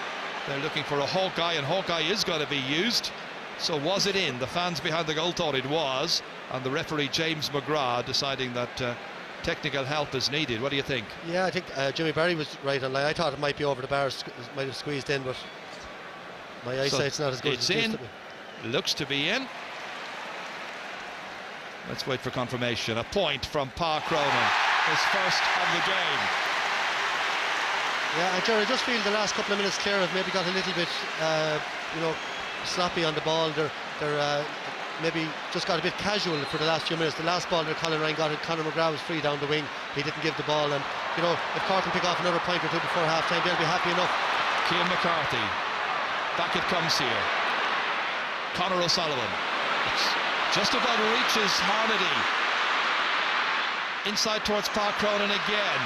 They're looking for a Hawkeye, and Hawkeye is going to be used. So was it in? The fans behind the goal thought it was, and the referee James McGrath deciding that technical help is needed. What do you think? Yeah, I think Jimmy Barry was right on line. I thought it might be over the bar, might have squeezed in, but my eyesight's not as good as it used to be. Looks to be in. Let's wait for confirmation. A point from Pa Cronin, his first of the game. Yeah, and Jerry, I just feel the last couple of minutes Clare have maybe got a little bit, sloppy on the ball. They're maybe just got a bit casual for the last few minutes. The last ball that Colin Ryan got it, Conor McGrath was free down the wing. He didn't give the ball, and if Cork can pick off another point or two before half time, they'll be happy enough. Cian McCarthy, back it comes here. Conor O'Sullivan, it's just about reaches Harnedy. Inside towards Pa Cronin again.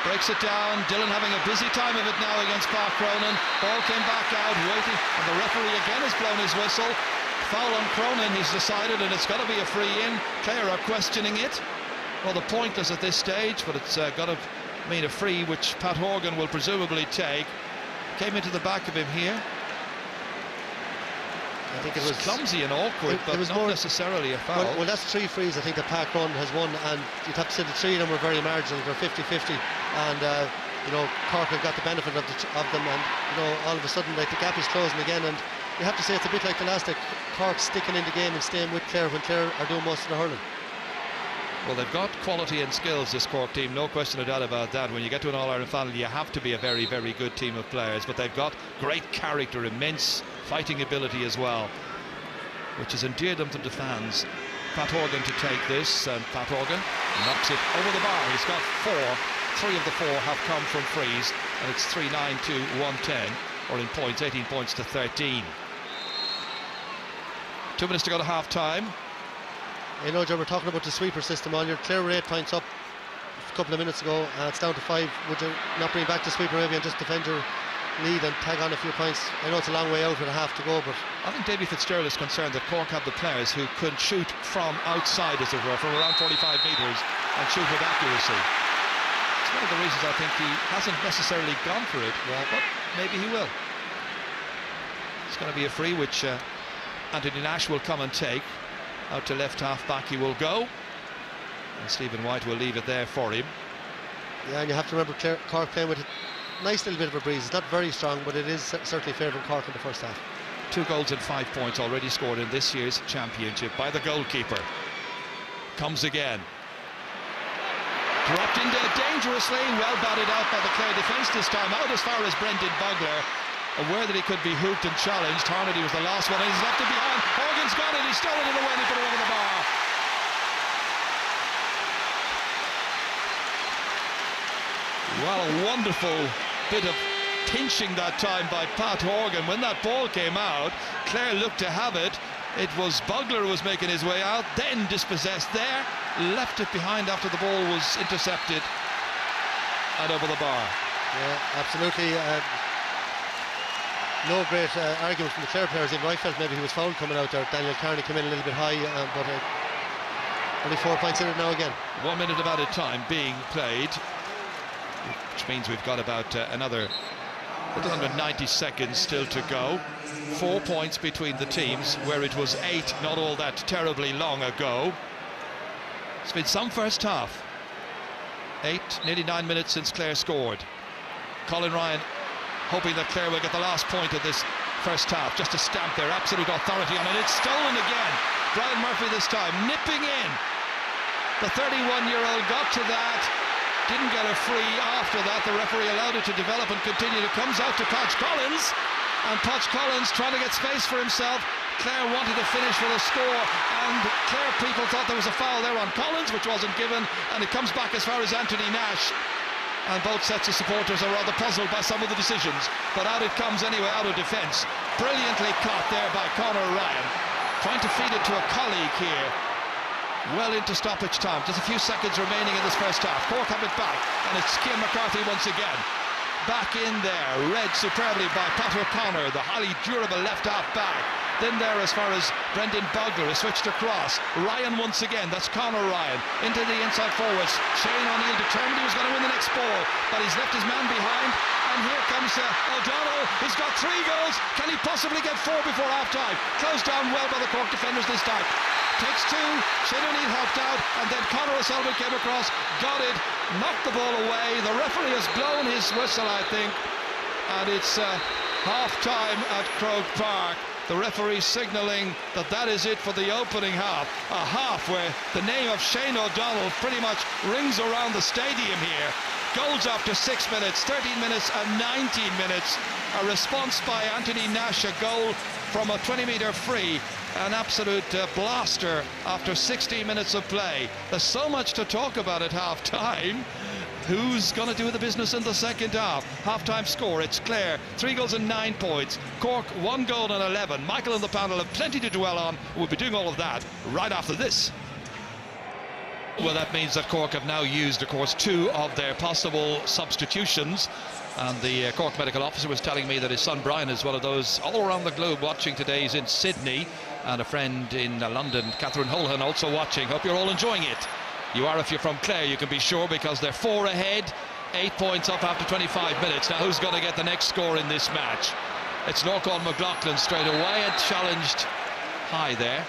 Breaks it down. Dillon having a busy time of it now against Pa Cronin. Ball came back out, waiting, and the referee again has blown his whistle. Foul on Cronin, he's decided, and it's got to be a free in. Clare are questioning it. Well, the pointless at this stage, but it's got to mean a free, which Pat Horgan will presumably take. Came into the back of him here. I think it was clumsy and awkward, but not necessarily a foul. Well, that's 3 frees I think that Pat Cronin has won, and you'd have to say the 3 of them were very marginal. They're 50-50, and Cork have got the benefit of them, and all of a sudden the gap is closing again, and you have to say it's a bit like the last day. Cork sticking in the game and staying with Clare when Clare are doing most of the hurling. Well, they've got quality and skills, this Cork team, no question of doubt about that. When you get to an All-Ireland final, you have to be a very, very good team of players, but they've got great character, immense fighting ability as well, which has endeared them to the fans. Pat Horgan to take this, and Pat Horgan knocks it over the bar. He's got 4. 3 of the 4 have come from frees, and it's 3-9 to 110, or in points, 18 points to 13. 2 minutes to go to half time. Joe, we're talking about the sweeper system all year. Clare were 8 points up a couple of minutes ago, and it's down to 5. Would you not bring back the sweeper maybe and just defend your lead and tag on a few points? I know it's a long way out with a half to go, but I think Davy Fitzgerald is concerned that Cork have the players who could shoot from outside, as it were, from around 45 metres and shoot with accuracy. It's one of the reasons I think he hasn't necessarily gone for it, but maybe he will. It's going to be a free which Anthony Nash will come and take. Out to left half back he will go, and Stephen White will leave it there for him. Yeah, and you have to remember Cork playing with a nice little bit of a breeze. It's not very strong, but it is certainly favouring Cork in the first half. 2 goals and 5 points already scored in this year's championship by the goalkeeper. Comes again. Dropped in there dangerously, well batted out by the Clare defence this time, out as far as Brendan Bugler. Aware that he could be hooped and challenged. Harnedy was the last one, and he's left it behind. Horgan's got it, he's stolen it away, and he put it over the bar. Well, a wonderful bit of pinching that time by Pat Horgan. When that ball came out, Clare looked to have it. It was Bugler who was making his way out, then dispossessed there, left it behind after the ball was intercepted and over the bar. Yeah, absolutely. No great argument from the Clare players. Even I felt maybe he was fouled coming out there. Daniel Carney came in a little bit high, but only 4 points in it now again. 1 minute of added time being played, which means we've got about another little under 90 seconds still to go. 4 points between the teams, where it was 8 not all that terribly long ago. It's been some first half. 8, nearly 9 minutes since Clare scored. Colin Ryan hoping that Clare will get the last point of this first half, just to stamp their absolute authority on it. It's stolen again. Brian Murphy this time, nipping in. The 31-year-old got to that, didn't get a free after that. The referee allowed it to develop and continue. It comes out to Patch Collins, and Patch Collins trying to get space for himself. Clare wanted to finish for the score, and Clare people thought there was a foul there on Collins, which wasn't given, and it comes back as far as Anthony Nash. And both sets of supporters are rather puzzled by some of the decisions, but out it comes anyway, out of defence. Brilliantly caught there by Conor Ryan, trying to feed it to a colleague here. Well into stoppage time, just a few seconds remaining in this first half. Cork have it back, and it's Cian McCarthy once again. Back in there, read superbly by Pat O'Connor, the highly durable left half back. Then there, as far as Brendan Bugler is switched across. Ryan once again, that's Conor Ryan, into the inside forwards. Shane O'Neill determined he was going to win the next ball, but he's left his man behind, And here comes O'Donnell. He's got 3 goals. Can he possibly get 4 before half-time? Closed down well by the Cork defenders this time. Takes 2. Shayana Mori helped out, and then Conor O'Sullivan came across, got it, knocked the ball away. The referee has blown his whistle, I think, and it's half-time at Croke Park. The referee signalling that that is it for the opening half. A half where the name of Shane O'Donnell pretty much rings around the stadium here. Goals after 6 minutes, 13 minutes and 19 minutes. A response by Anthony Nash, a goal from a 20-metre free. An absolute blaster after 16 minutes of play. There's so much to talk about at half-time. Who's going to do the business in the second half? Half-time score, it's Clare, 3 goals and 9 points. Cork, 1 goal and 11. Michael and the panel have plenty to dwell on. We'll be doing all of that right after this. Well, that means that Cork have now used, of course, 2 of their possible substitutions. And the Cork medical officer was telling me that his son Brian is one of those all around the globe watching today. He's in Sydney, and a friend in London, Catherine Holhan, also watching. Hope you're all enjoying it. You are if you're from Clare, you can be sure, because they're 4 ahead, 8 points up after 25 minutes. Now, who's going to get the next score in this match? It's Norcon McLaughlin straight away, and challenged high there.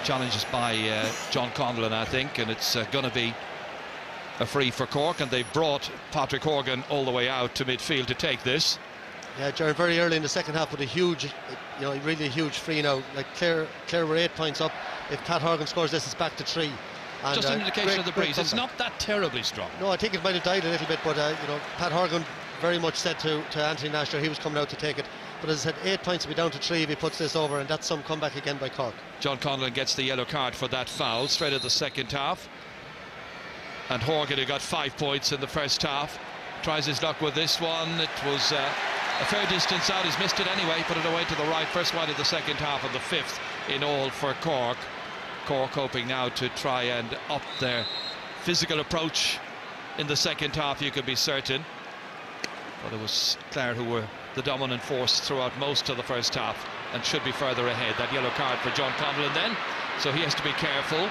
Challenges by John Conlon, I think, and it's going to be a free for Cork, and they've brought Patrick Horgan all the way out to midfield to take this. Yeah, Jared, very early in the second half with a huge, really a huge free now. Like Clare were 8 points up. If Pat Horgan scores this, it's back to 3. And, just an indication of the breeze. It's not that terribly strong. No, I think it might have died a little bit, but Pat Horgan very much said to Anthony Nash he was coming out to take it. But as I said, 8 points will be down to 3 if he puts this over, and that's some comeback again by Cork. John Conlon gets the yellow card for that foul straight at the second half. And Horgan, who got 5 points in the first half, tries his luck with this one. It was a fair distance out. He's missed it anyway, put it away to the right. First one of the second half, and the 5th in all for Cork. Cork hoping now to try and up their physical approach in the second half, you could be certain. But it was Clare who were the dominant force throughout most of the first half and should be further ahead. That yellow card for John Conlon then, so he has to be careful.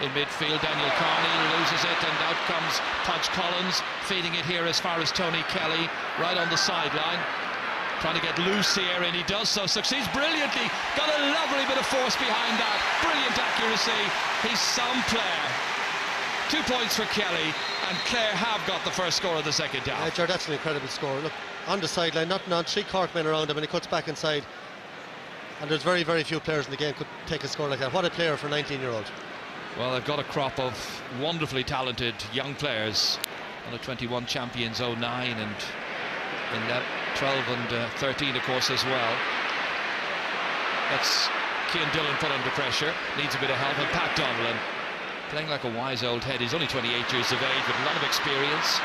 In midfield, Daniel Carney loses it, and out comes Podge Collins, feeding it here as far as Tony Kelly, right on the sideline, trying to get loose here, and he does so, succeeds brilliantly, got a lovely bit of force behind that, brilliant accuracy. He's some Clare. 2 points for Kelly, and Clare have got the first score of the second half. Yeah, Jared, that's an incredible score. Look, on the sideline, nothing on, 3 Cork men around him, and he cuts back inside, and there's very, very few players in the game could take a score like that. What a player for a 19-year-old. Well, they've got a crop of wonderfully talented young players. Under 21 champions 09, and in that 12 and 13, of course, as well. That's Cian Dillon put under pressure, needs a bit of help, and Pat Donnellan playing like a wise old head. He's only 28 years of age with a lot of experience.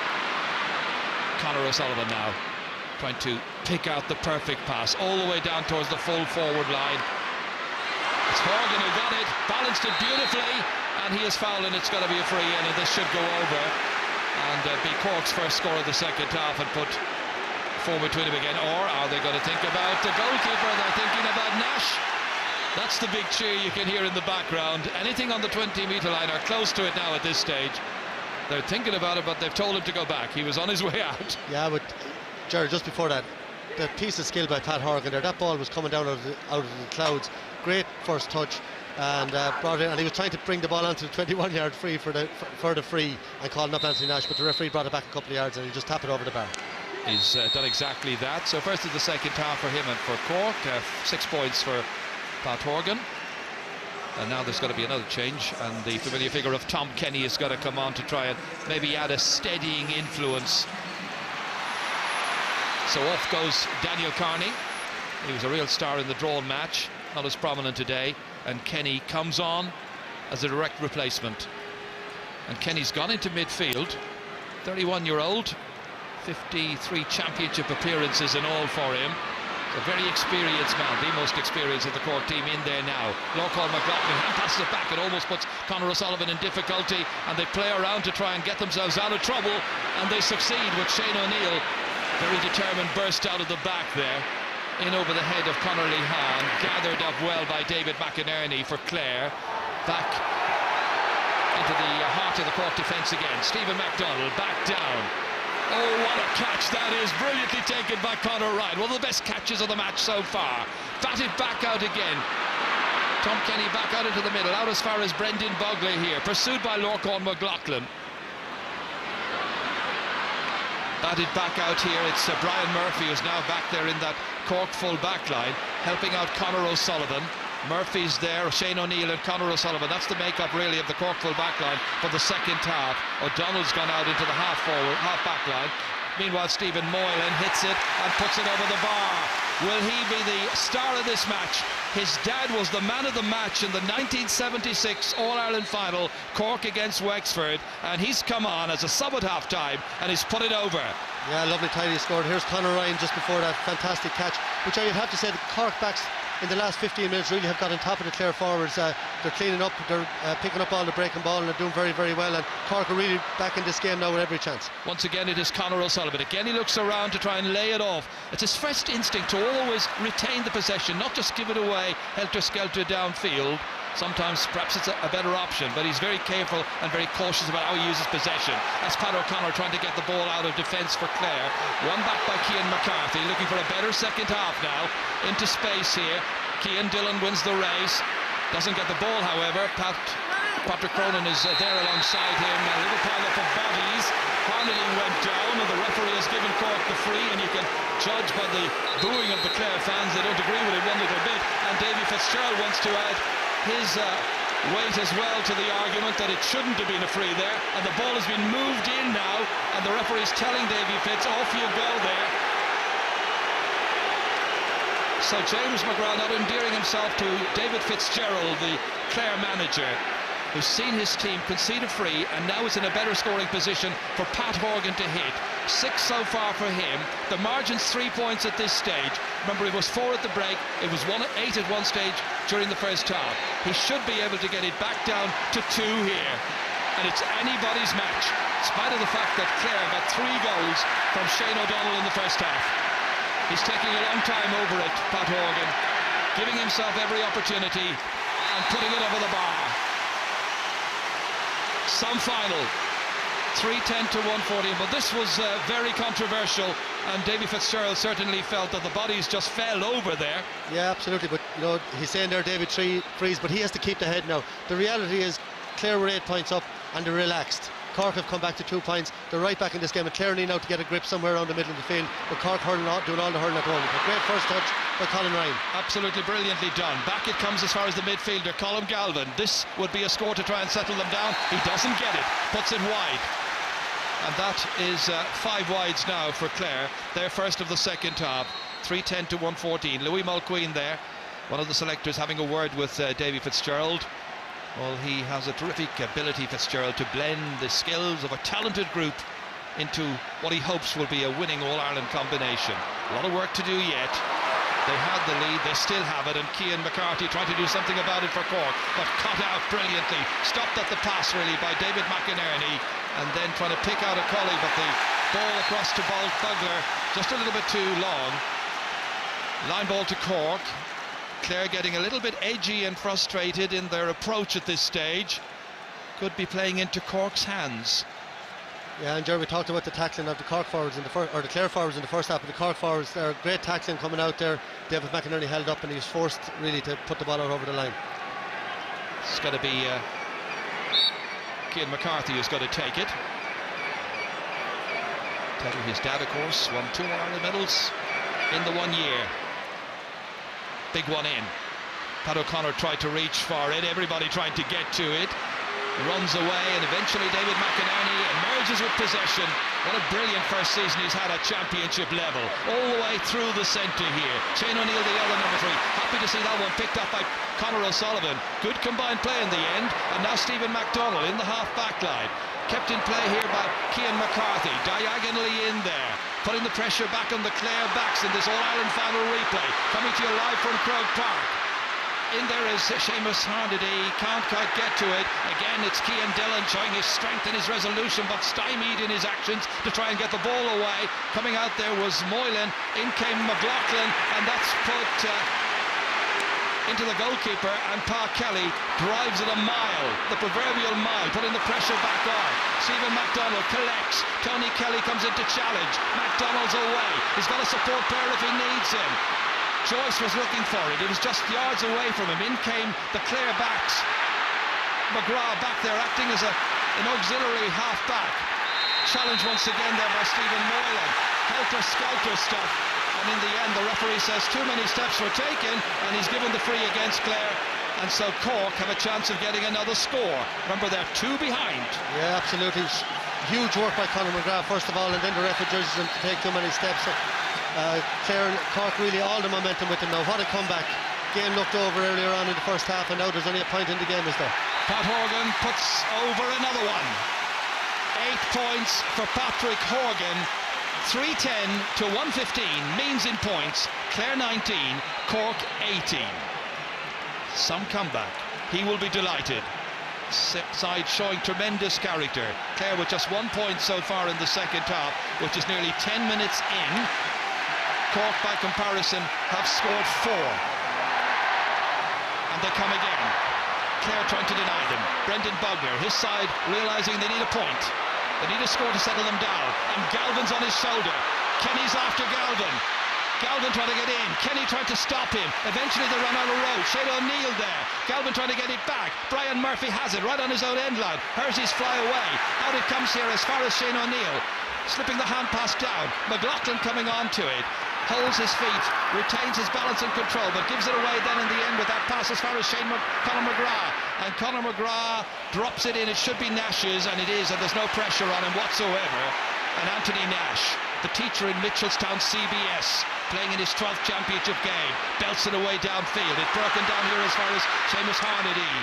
Conor O'Sullivan now trying to pick out the perfect pass all the way down towards the full forward line. It's Horgan who got it, balanced it beautifully, and he is fouled, and it's going to be a free in, and this should go over and be Cork's first score of the second half and put 4 between them again. Or are they going to think about the goalkeeper? They're thinking about Nash. That's the big cheer you can hear in the background. Anything on the 20-metre line, or close to it now at this stage. They're thinking about it, but they've told him to go back. He was on his way out. Yeah, but Jared, just before that, the piece of skill by Pat Horgan there, that ball was coming down out of the clouds. Great first touch, and brought it, and he was trying to bring the ball onto the 21-yard free for the free, and calling up Anthony Nash, but the referee brought it back a couple of yards, and he just tapped it over the bar. He's done exactly that. So first of the second half for him and for Cork, 6 points for Pat Horgan. And now there's got to be another change, and the familiar figure of Tom Kenny has got to come on to try and maybe add a steadying influence. So off goes Daniel Carney. He was a real star in the drawn match, not as prominent today, and Kenny comes on as a direct replacement. And Kenny's gone into midfield, 31-year-old, 53 championship appearances in all for him. A very experienced man, the most experienced of the Cork team in there now. Norcon McLaughlin passes it back, it almost puts Conor O'Sullivan in difficulty, and they play around to try and get themselves out of trouble, and they succeed with Shane O'Neill, very determined, burst out of the back there, in over the head of Conor Lehan, gathered up well by David McInerney for Clare, back into the heart of the Cork defence again. Stephen MacDonald back down. Oh, what a catch that is. Brilliantly taken by Colin Ryan. One of the best catches of the match so far. Batted back out again. Tom Kenny back out into the middle, out as far as Brendan Bogley here. Pursued by Lorcan McLaughlin. Batted back out here. It's Brian Murphy who's now back there in that Cork full back line, helping out Conor O'Sullivan. Murphy's there, Shane O'Neill and Conor O'Sullivan. That's the makeup really of the Cork full back line for the second half. O'Donnell's gone out into the half back line. Meanwhile, Stephen Moylan hits it and puts it over the bar. Will he be the star of this match? His dad was the man of the match in the 1976 All-Ireland final, Cork against Wexford, and he's come on as a sub at half-time and he's put it over. Yeah, lovely tidy scored. Here's Conor Ryan just before that fantastic catch, which I'd have to say the Cork backs in the last 15 minutes really have got on top of the Clare forwards. They're cleaning up, they're picking up all the breaking ball and they're doing very, very well, and Cork are really back in this game now with every chance. Once again it is Conor O'Sullivan. Again he looks around to try and lay it off. It's his first instinct to always retain the possession, not just give it away helter-skelter downfield. Sometimes perhaps it's a better option, but he's very careful and very cautious about how he uses possession. That's Pat O'Connor trying to get the ball out of defence for Clare. One back by Cian McCarthy, looking for a better second half now. Into space here. Cian Dillon wins the race. Doesn't get the ball, however. Patrick Cronin is there alongside him. A little pile up of bodies. Harnedy went down, and the referee has given Cork the free, and you can judge by the booing of the Clare fans. They don't agree with it one little bit. And Davy Fitzgerald wants to add his weight as well to the argument that it shouldn't have been a free there, and the ball has been moved in now, and the referee's telling Davy Fitz, off you go there. So James McGrath not endearing himself to David Fitzgerald, the Clare manager, who's seen his team concede a free and now is in a better scoring position for Pat Horgan to hit. 6 so far for him. The margin's 3 points at this stage. Remember, it was 4 at the break. It was 8 at one stage during the first half. He should be able to get it back down to 2 here. And it's anybody's match, in spite of the fact that Clare got 3 goals from Shane O'Donnell in the first half. He's taking a long time over it, Pat Horgan, giving himself every opportunity and putting it over the bar. Some final, 3-10 to 114, but this was very controversial, and Davy Fitzgerald certainly felt that the bodies just fell over there. Yeah, absolutely, but you know, he's saying there David freeze, but he has to keep the head now. The reality is Clare were 8 points up and they're relaxed. Cork have come back to 2 points. They're right back in this game, and Clare need now to get a grip somewhere around the middle of the field, but Cork doing all the hurling at the moment. A great first touch by Colin Ryan. Absolutely brilliantly done. Back it comes as far as the midfielder, Colin Galvin. This would be a score to try and settle them down. He doesn't get it, puts it wide. And that is 5 wides now for Clare. Their first of the second half. 3-10 to 114. Louis Mulqueen there, one of the selectors, having a word with Davy Fitzgerald. Well, he has a terrific ability, Fitzgerald, to blend the skills of a talented group into what he hopes will be a winning All-Ireland combination. A lot of work to do yet. They had the lead, they still have it, and Cian McCarthy trying to do something about it for Cork, but cut out brilliantly. Stopped at the pass, really, by David McInerney, and then trying to pick out a collie, but the ball across to Bugler, just a little bit too long. Line ball to Cork. Clare getting a little bit edgy and frustrated in their approach at this stage. Could be playing into Cork's hands. Yeah, and Jerry, we talked about the tackling of the Cork forwards in the first, or the Clare forwards in the first half. But the Cork forwards, they're great tackling coming out there. David McInerney held up and he was forced really to put the ball out over the line. It's got to be Cian McCarthy who's got to take it. Teddy, his dad, of course, won 2 Ireland medals in the 1 year. Big one in. Pat O'Connor tried to reach for it, everybody trying to get to it. Runs away, and eventually David McInerney emerges with possession. What a brilliant first season he's had at championship level. All the way through the centre here. Shane O'Neill, the other number 3. Happy to see that one picked up by Conor O'Sullivan. Good combined play in the end. And now Stephen McDonnell in the half-back line. Kept in play here by Cian McCarthy. Diagonally in there. Putting the pressure back on the Clare backs in this All-Ireland final replay. Coming to you live from Croke Park. In there is Seamus Harnedy, can't quite get to it. Again, it's Cian Dillon showing his strength and his resolution, but stymied in his actions to try and get the ball away. Coming out there was Moylan, in came McLaughlin, and that's put into the goalkeeper, and Pa Kelly drives it a mile, the proverbial mile, putting the pressure back on. Stephen McDonald collects. Tony Kelly comes in to challenge. McDonald's away. He's got a support player if he needs him. Joyce was looking for it. It was just yards away from him. In came the Clare backs. McGrath back there acting as an auxiliary half-back. Challenge once again there by Stephen Moylan. Helter-skelter stuff. And in the end, the referee says too many steps were taken, and he's given the free against Clare. And so Cork have a chance of getting another score. Remember, they're 2 behind. Yeah, absolutely. Huge work by Colin McGrath, first of all, and then the referee judges him to take too many steps. Clare, Cork really all the momentum with them now. What a comeback. Game looked over earlier on in the first half, and now there's only a point in the game, is there? Pat Horgan puts over another one. 8 points for Patrick Horgan. 310 to 115 means in points. Clare 19, Cork 18. Some comeback. He will be delighted. Side showing tremendous character. Clare with just 1 point so far in the second half, which is nearly 10 minutes in. Cork, by comparison, have scored 4. And they come again. Clare trying to deny them. Brendan Bugler, his side, realising they need a point. They need a score to settle them down. And Galvin's on his shoulder. Kenny's after Galvin. Galvin trying to get in. Kenny trying to stop him. Eventually they run out of road. Shane O'Neill there. Galvin trying to get it back. Brian Murphy has it right on his own end line. Hersies fly away. Out it comes here as far as Shane O'Neill. Slipping the hand pass down. McLaughlin coming on to it. Holds his feet, retains his balance and control, but gives it away then in the end with that pass as far as Conor McGrath. And Conor McGrath drops it in. It should be Nash's, and it is, and there's no pressure on him whatsoever. And Anthony Nash, the teacher in Mitchelstown CBS, playing in his 12th championship game, belts it away downfield. It's broken down here as far as Seamus Harnedy.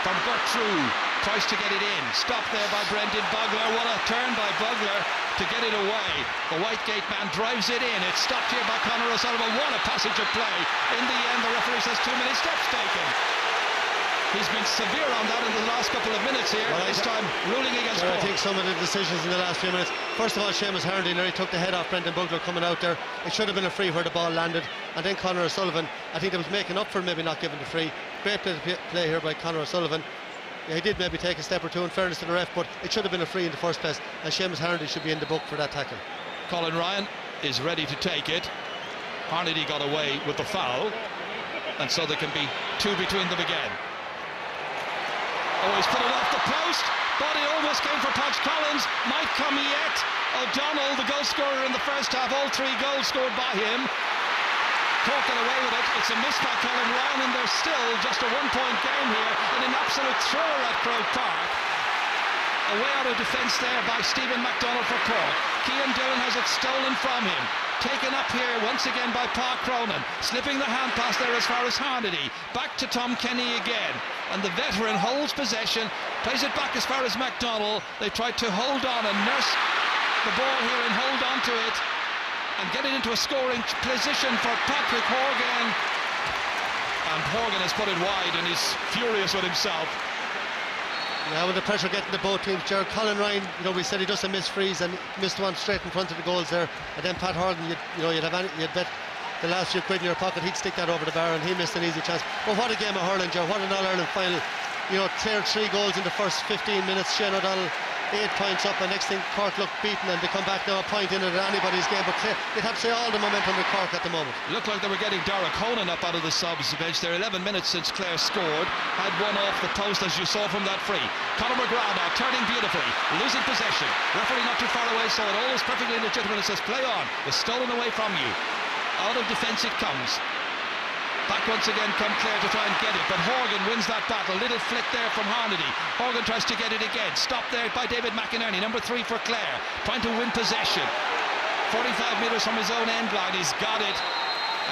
From Gertrude, tries to get it in. Stopped there by Brendan Bugler. What a turn by Bugler to get it away. The Whitegate man drives it in. It's stopped here by Conor O'Sullivan. What a passage of play. In the end, the referee says too many steps taken. He's been severe on that in the last couple of minutes here. Well, this time ruling against Cork. I think some of the decisions in the last few minutes. First of all, Seamus Harnedy nearly took the head off Brendan Bugler coming out there. It should have been a free where the ball landed. And then Conor O'Sullivan, I think that was making up for maybe not giving the free. Great play here by Conor O'Sullivan. Yeah, he did maybe take a step or two in fairness to the ref, but it should have been a free in the first place, and Seamus Harnedy should be in the book for that tackle. Colin Ryan is ready to take it. Harnedy got away with the foul, and so there can be 2 between them again. Oh, he's put it off the post. Body almost came for Podge Collins. Might come yet. O'Donnell, the goal scorer in the first half, all 3 goals scored by him. Cork got away with it. It's a miss by Colin Ryan, and there's still just a 1-point game here, and an absolute thrower at Croke Park. Away out of defence there by Stephen McDonald for Cork. Cian Dillon has it stolen from him. Taken up here once again by Pa Cronin. Slipping the hand pass there as far as Harnedy. Back to Tom Kenny again. And the veteran holds possession. Plays it back as far as McDonald. They tried to hold on and nurse the ball here and hold on to it. And get it into a scoring position for Patrick Horgan. And Horgan has put it wide and he's furious with himself. Yeah, with the pressure getting to both teams, Gerald. Colin Ryan, you know, we said he doesn't miss frees and missed one straight in front of the goals there. And then Pat Horgan, you'd bet the last few quid in your pocket he'd stick that over the bar, and he missed an easy chance. But what a game of hurling, Joe. What an All-Ireland final. You know, cleared 3 goals in the first 15 minutes. Shane O'Donnell 8 points up, and next thing Cork looked beaten, and they come back now a point in it at anybody's game. But they'd have to say all the momentum with Cork at the moment. Looked like they were getting Dara Conan up out of the subs bench there. 11 minutes since Clare scored. Had one off the post, as you saw from that free. Conor McGrath now turning beautifully, losing possession. Referee not too far away, so it all is perfectly legitimate. It says play on. It's stolen away from you. Out of defence it comes. Back once again come Clare to try and get it, but Horgan wins that battle. Little flick there from Harnedy. Horgan tries to get it again. Stopped there by David McInerney, number 3 for Clare, trying to win possession. 45 metres from his own end line. He's got it,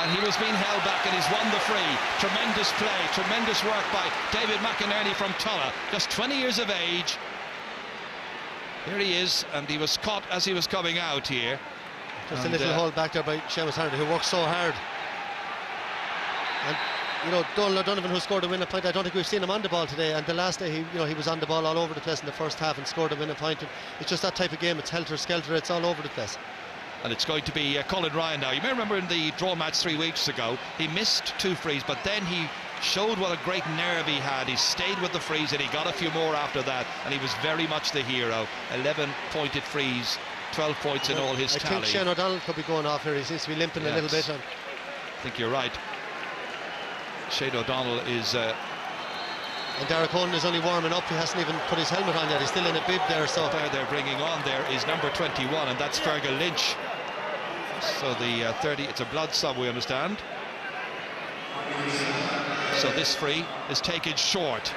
and he was being held back, and he's won the free. Tremendous play, tremendous work by David McInerney from Tulla, just 20 years of age. Here he is, and he was caught as he was coming out here. Just a little hold back there by Seamus Harnedy, who worked so hard. And you know, Donald O'Donovan, who scored a winning point, I don't think we've seen him on the ball today, and the last day he was on the ball all over the place in the first half and scored a winning point. It's just that type of game. It's helter-skelter, it's all over the place. And it's going to be Colin Ryan now. You may remember in the draw match 3 weeks ago, he missed 2 frees, but then he showed what a great nerve he had. He stayed with the frees and he got a few more after that, and he was very much the hero. 11 pointed frees, 12 points in all his tally. I think Shane O'Donnell could be going off here. He seems to be limping a little bit. I think you're right. Shane O'Donnell is... and Derek Honan is only warming up. He hasn't even put his helmet on yet. He's still in a bib there. So they're bringing on there is number 21, and that's Fergal Lynch. So the 30, it's a blood sub, we understand. So this free is taken short.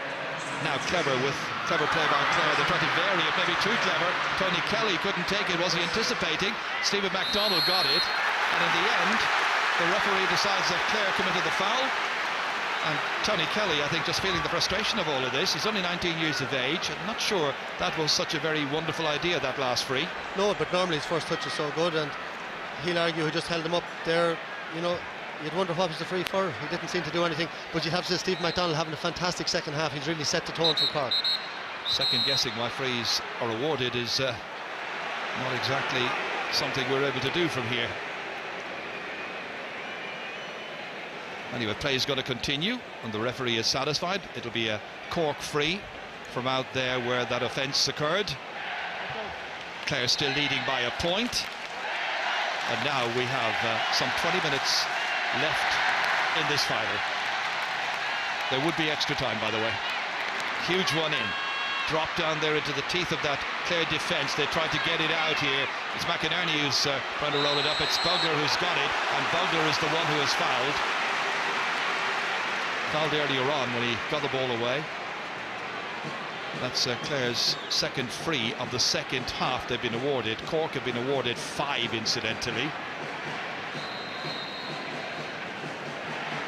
Now clever play by Clare. They're trying to vary it, maybe too clever. Tony Kelly couldn't take it, was he anticipating? Stephen MacDonald got it, and in the end the referee decides that Clare committed the foul. And Tony Kelly, I think, just feeling the frustration of all of this. He's only 19 years of age. I'm not sure that was such a very wonderful idea, that last free. No, but normally his first touch is so good, and he'll argue he just held him up there. You know, you'd wonder what was the free for. He didn't seem to do anything, but you'd have to say Stephen MacDonald having a fantastic second half. He's really set the tone for Cork. Second guessing why frees are awarded is not exactly something we're able to do from here. Anyway, play is going to continue, and the referee is satisfied. It'll be a Cork free from out there where that offence occurred. Clare still leading by a point. And now we have some 20 minutes left in this final. There would be extra time, by the way. Huge one in. Dropped down there into the teeth of that Clare defence. They tried to get it out here. It's McInerney who's trying to roll it up. It's Bugler who's got it, and Bugler is the one who has fouled. Fouled earlier on when he got the ball away. That's Clare's second free of the second half they've been awarded. Cork have been awarded 5, incidentally,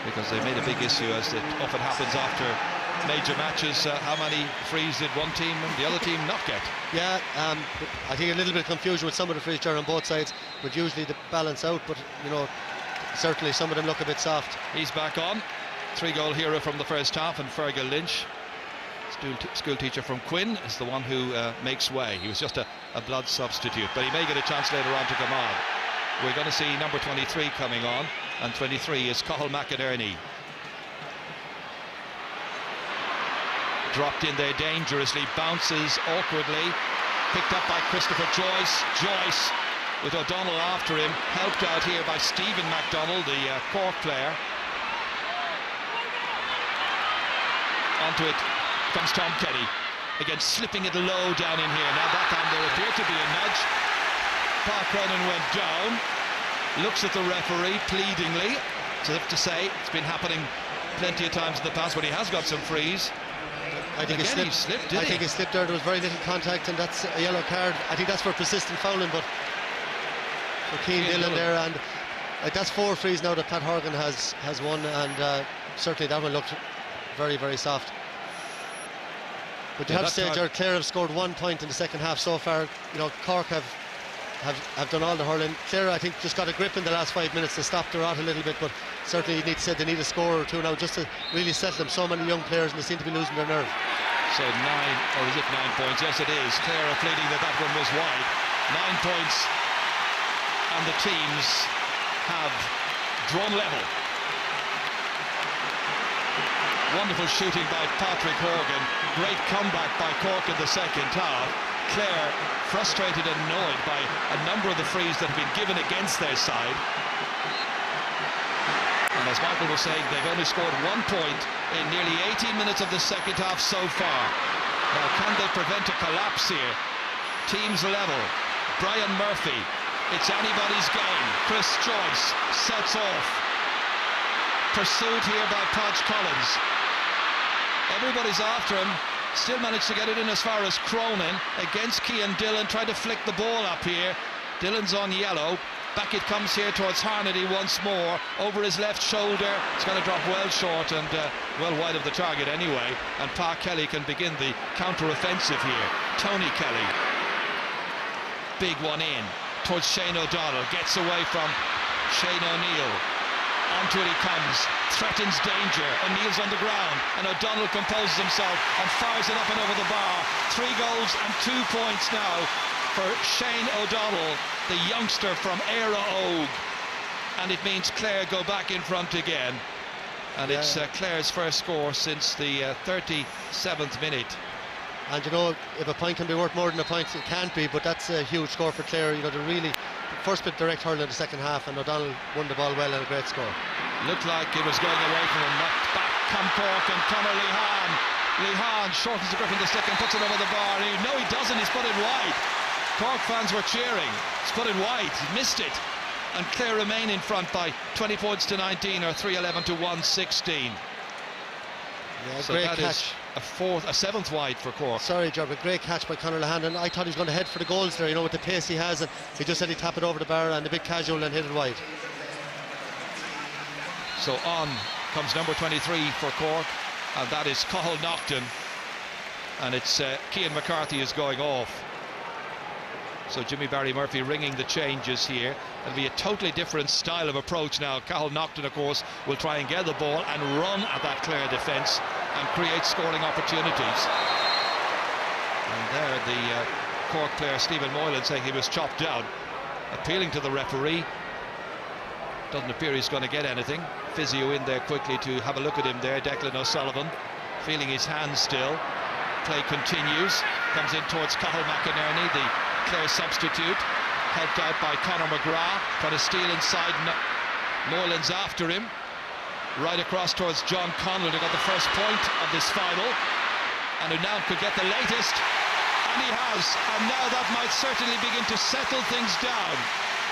because they made a big issue, as it often happens after major matches. How many frees did one team and the other team not get? Yeah, I think a little bit of confusion with some of the frees there on both sides, but usually they balance out. But you know, certainly some of them look a bit soft. He's back on. 3-goal hero from the first half, and Fergal Lynch, school teacher from Quinn, is the one who makes way. He was just a blood substitute, but he may get a chance later on to come on. We're going to see number 23 coming on, and 23 is Cathal McInerney. Dropped in there dangerously, bounces awkwardly, picked up by Christopher Joyce. Joyce, with O'Donnell after him, helped out here by Stephen MacDonald, the Cork player. Onto it comes Tom Kenny, again slipping it low down in here. Now that time there appeared to be a nudge. Park Cronin went down, looks at the referee pleadingly. So I have to say, it's been happening plenty of times in the past when he has got some frees. I think he slipped there. There was very little contact, and that's a yellow card. I think that's for persistent fouling, but for Cian Dillon there, and that's 4 frees now that Pat Horgan has won, and certainly that one looked very, very soft. But you have to say, Clare have scored 1 point in the second half so far. You know, Cork have done all the hurling. Clare, I think, just got a grip in the last 5 minutes to stop the rot a little bit, but certainly you need to say they need a score or two now just to really settle them. So many young players, and they seem to be losing their nerve. So 9, or is it 9 points? Yes, it is. Clare are pleading that one was wide. 9 points, and the teams have drawn level. Wonderful shooting by Patrick Horgan. Great comeback by Cork in the second half. Clare frustrated and annoyed by a number of the frees that have been given against their side. And as Michael was saying, they've only scored 1 point in nearly 18 minutes of the second half so far. Now, can they prevent a collapse here? Teams level. Brian Murphy. It's anybody's game. Chris Joyce sets off. Pursued here by Podge Collins. Everybody's after him. Still managed to get it in as far as Cronin against Cian Dillon, trying to flick the ball up here. Dillon's on yellow. Back it comes here towards Harnedy once more, over his left shoulder. It's going to drop well short and well wide of the target anyway. And Pa Kelly can begin the counter-offensive here. Tony Kelly. Big one in towards Shane O'Donnell. Gets away from Shane O'Neill. Onto it he comes, threatens danger. O'Neill's on the ground, and O'Donnell composes himself and fires it up and over the bar. 3 goals and 2 points now for Shane O'Donnell, the youngster from Éire Óg, and it means Clare go back in front again, and it's Clare's first score since the 37th minute. And you know, if a point can be worth more than a point, it can't be, but that's a huge score for Clare. You know, they're really first bit direct hurling in the second half, and O'Donnell won the ball well and a great score. Looked like it was going away from him. Knocked back, come Cork, and Conor Lehane. Lehane shortens the grip in the stick and puts it over the bar. No, he doesn't. He's put it wide. Cork fans were cheering. He's put it wide. He missed it. And Clare remain in front by 20 points to 19, or 311 to 116. Yeah, so great that catch. Is a seventh wide for Cork. Sorry, Job, a great catch by Conor Lehane, and I thought he was going to head for the goals there, you know, with the pace he has, and he just said he'd tap it over the bar and a bit casual and hit it wide. So on comes number 23 for Cork, and that is Cathal Naughton, and it's Cian McCarthy is going off. So Jimmy Barry Murphy ringing the changes here. It'll be a totally different style of approach now. Cathal Naughton, of course, will try and get the ball and run at that Clare defence and create scoring opportunities. And there the Cork player Stephen Moylan saying he was chopped down, appealing to the referee. Doesn't appear he's going to get anything. Physio in there quickly to have a look at him there. Declan O'Sullivan feeling his hands still. Play continues. Comes in towards Cathal McInerney, the Clare substitute, helped out by Conor McGrath, trying to steal inside. Moylan's after him, right across towards John Conlon, who got the first point of this final, and who now could get the latest, and he has, and now that might certainly begin to settle things down.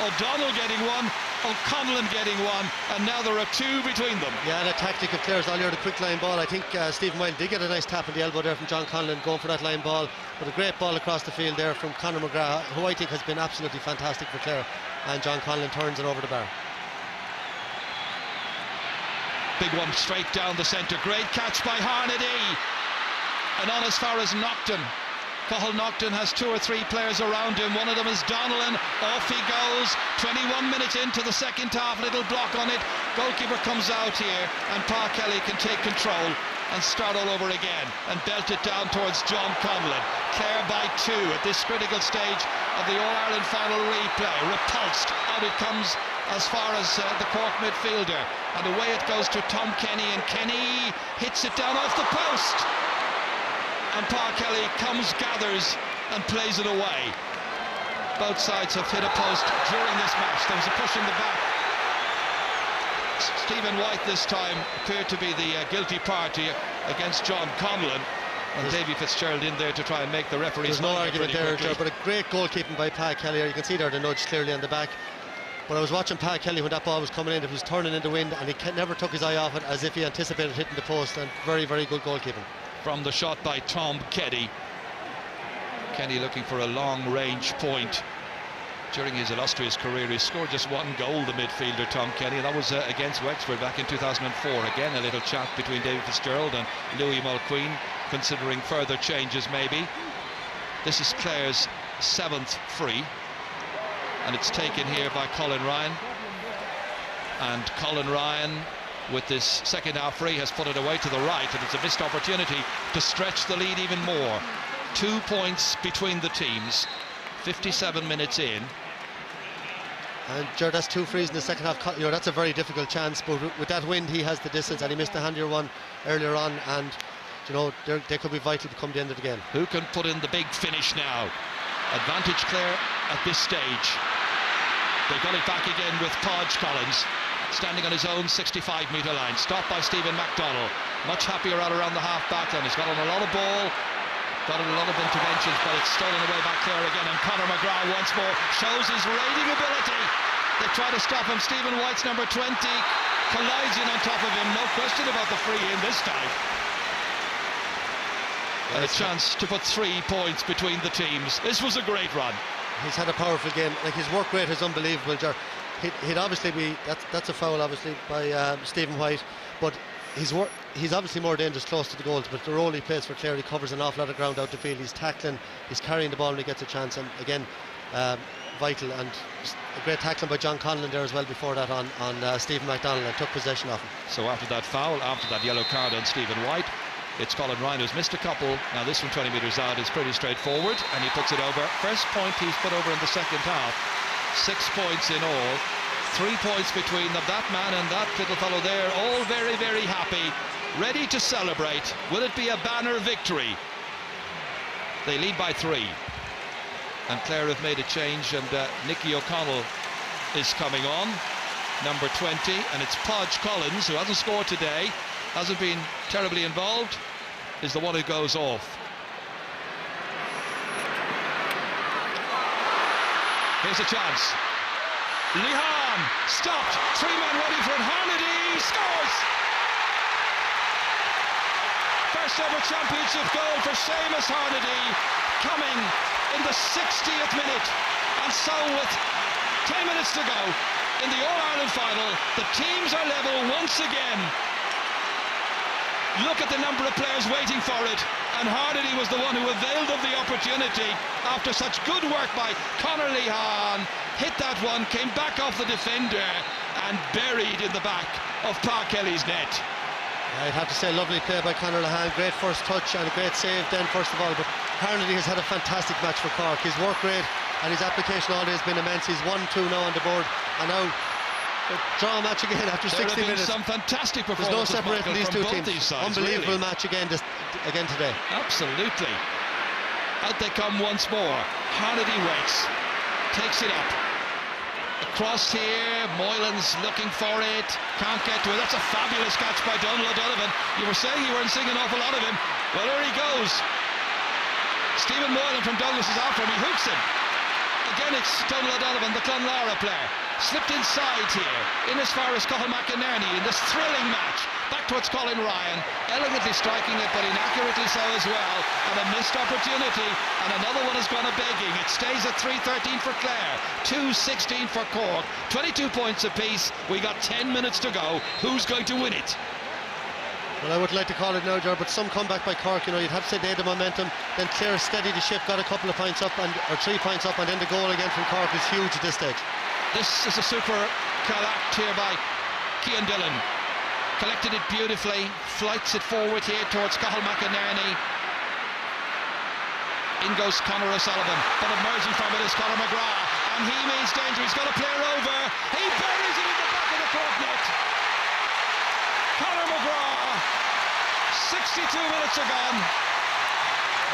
O'Donnell getting one, O'Connell getting one, and now there are two between them. Yeah, the tactic of Clare's earlier, the quick line ball. I think Stephen Moylan did get a nice tap in the elbow there from John Conlon, going for that line ball, but a great ball across the field there from Conor McGrath, who I think has been absolutely fantastic for Clare, and John Conlon turns it over the bar. Big one straight down the centre, great catch by Harnedy, and on as far as Naughton. Cathal Naughton has two or three players around him. One of them is Donnellan. Off he goes. 21 minutes into the second half. Little block on it. Goalkeeper comes out here, and Paul Kelly can take control and start all over again and belt it down towards John Conlon. Clare by two at this critical stage of the All-Ireland final replay. Repulsed. Out it comes as far as the Cork midfielder, and away it goes to Tom Kenny, and Kenny hits it down off the post. And Paul Kelly comes, gathers, and plays it away. Both sides have hit a post during this match. There was a push in the back. Stephen White this time appeared to be the guilty party against John Conlon. And Davy Fitzgerald in there to try and make the referee's There's no argument there, but a great goalkeeping by Pat Kelly. You can see there the nudge clearly on the back. But I was watching Pat Kelly when that ball was coming in. It was turning in the wind, and he never took his eye off it, as if he anticipated hitting the post. And very, very good goalkeeping. From the shot by Tom Kenny. Kenny looking for a long-range point. During his illustrious career, he scored just one goal, the midfielder Tom Kenny, and that was against Wexford back in 2004. Again, a little chat between David Fitzgerald and Louis Mulqueen, considering further changes maybe. This is Clare's seventh free, and it's taken here by Colin Ryan. And Colin Ryan, with this second half free, has put it away to the right, and it's a missed opportunity to stretch the lead even more. 2 points between the teams, 57 minutes in. And Ger, that's two frees in the second half. You know, that's a very difficult chance, but with that wind he has the distance, and he missed a handier one earlier on, and you know, they could be vital to come the end of the game. Who can put in the big finish now? Advantage Clare at this stage. They got it back again with Podge Collins, standing on his own 65-metre line, stopped by Stephen McDonnell. Much happier out around the half-back line. He's got on a lot of ball, got on a lot of interventions, but it's stolen away by Clare again, and Conor McGrath once more shows his raiding ability. They try to stop him. Stephen White's number 20 collides in on top of him. No question about the free in this time. And a chance to put 3 points between the teams. This was a great run. He's had a powerful game. Like, his work rate is unbelievable, Ger. He'd obviously be, that's a foul obviously by Stephen White, but he's obviously more dangerous close to the goals, but the role he plays for Clare, he covers an awful lot of ground out the field. He's tackling, he's carrying the ball when he gets a chance, and again vital, and a great tackling by John Conlon there as well before that on Stephen McDonnell, and took possession of him. So after that foul, after that yellow card on Stephen White, It's Colin Ryan who's missed a couple. Now this from 20 metres out is pretty straightforward, and he puts it over. First point he's put over in the second half. 6 points in all. 3 points between them. That man and that little fellow there, all very, very happy, ready to celebrate. Will it be a banner victory? They lead by 3. And Clare have made a change, and Nicky O'Connell is coming on, number 20, and it's Podge Collins, who hasn't scored today, hasn't been terribly involved, is the one who goes off. Here's a chance. Lihan stopped, 3 men ready for it. Harnedy scores! First ever championship goal for Seamus Harnedy, coming in the 60th minute. And so with 10 minutes to go in the All-Ireland final, the teams are level once again. Look at the number of players waiting for it, and Harnedy was the one who availed of the opportunity after such good work by Conor Lihan. Hit that one, came back off the defender and buried in the back of Pa Kelly's net. I'd have to say, lovely play by Conor Lihan, great first touch and a great save then first of all, but Harnedy has had a fantastic match for Cork. His work rate and his application all day has been immense. He's 1-2 now on the board, and now draw a match again after 60 minutes. Some fantastic performances. There's no separating these two teams. Sides, unbelievable really. match again today. Absolutely. Out they come once more. Harnedy waits, takes it up. Across here, Moylan's looking for it, can't get to it. That's a fabulous catch by Donald O'Donovan. You were saying you weren't seeing an awful lot of him. Well, there he goes. Stephen Moylan from Douglas is after him. He hooks him. Again, it's Donald O'Donovan, the Clonlara player. Slipped inside here, in as far as Cathal McInerney in this thrilling match. Back towards Colin Ryan, elegantly striking it, but inaccurately so as well. And a missed opportunity, and another one has gone a begging. It stays at 3-13 for Clare, 2-16 for Cork, 22 points apiece. We got 10 minutes to go. Who's going to win it? Well, I wouldn't like to call it now, Ger, but some comeback by Cork, you know, you'd have to say they had the momentum. Then Clare steadied the ship, got a couple of points up, or 3 points up, and then the goal again from Cork is huge at this stage. This is a super collect here by Cian Dillon. Collected it beautifully, flights it forward here towards Cathal McInerney. In goes Conor O'Sullivan, but emerging from it is Conor McGrath, and he means danger. He's got a player over. He buries it in the back of the Cork net. Conor McGrath, 62 minutes are gone.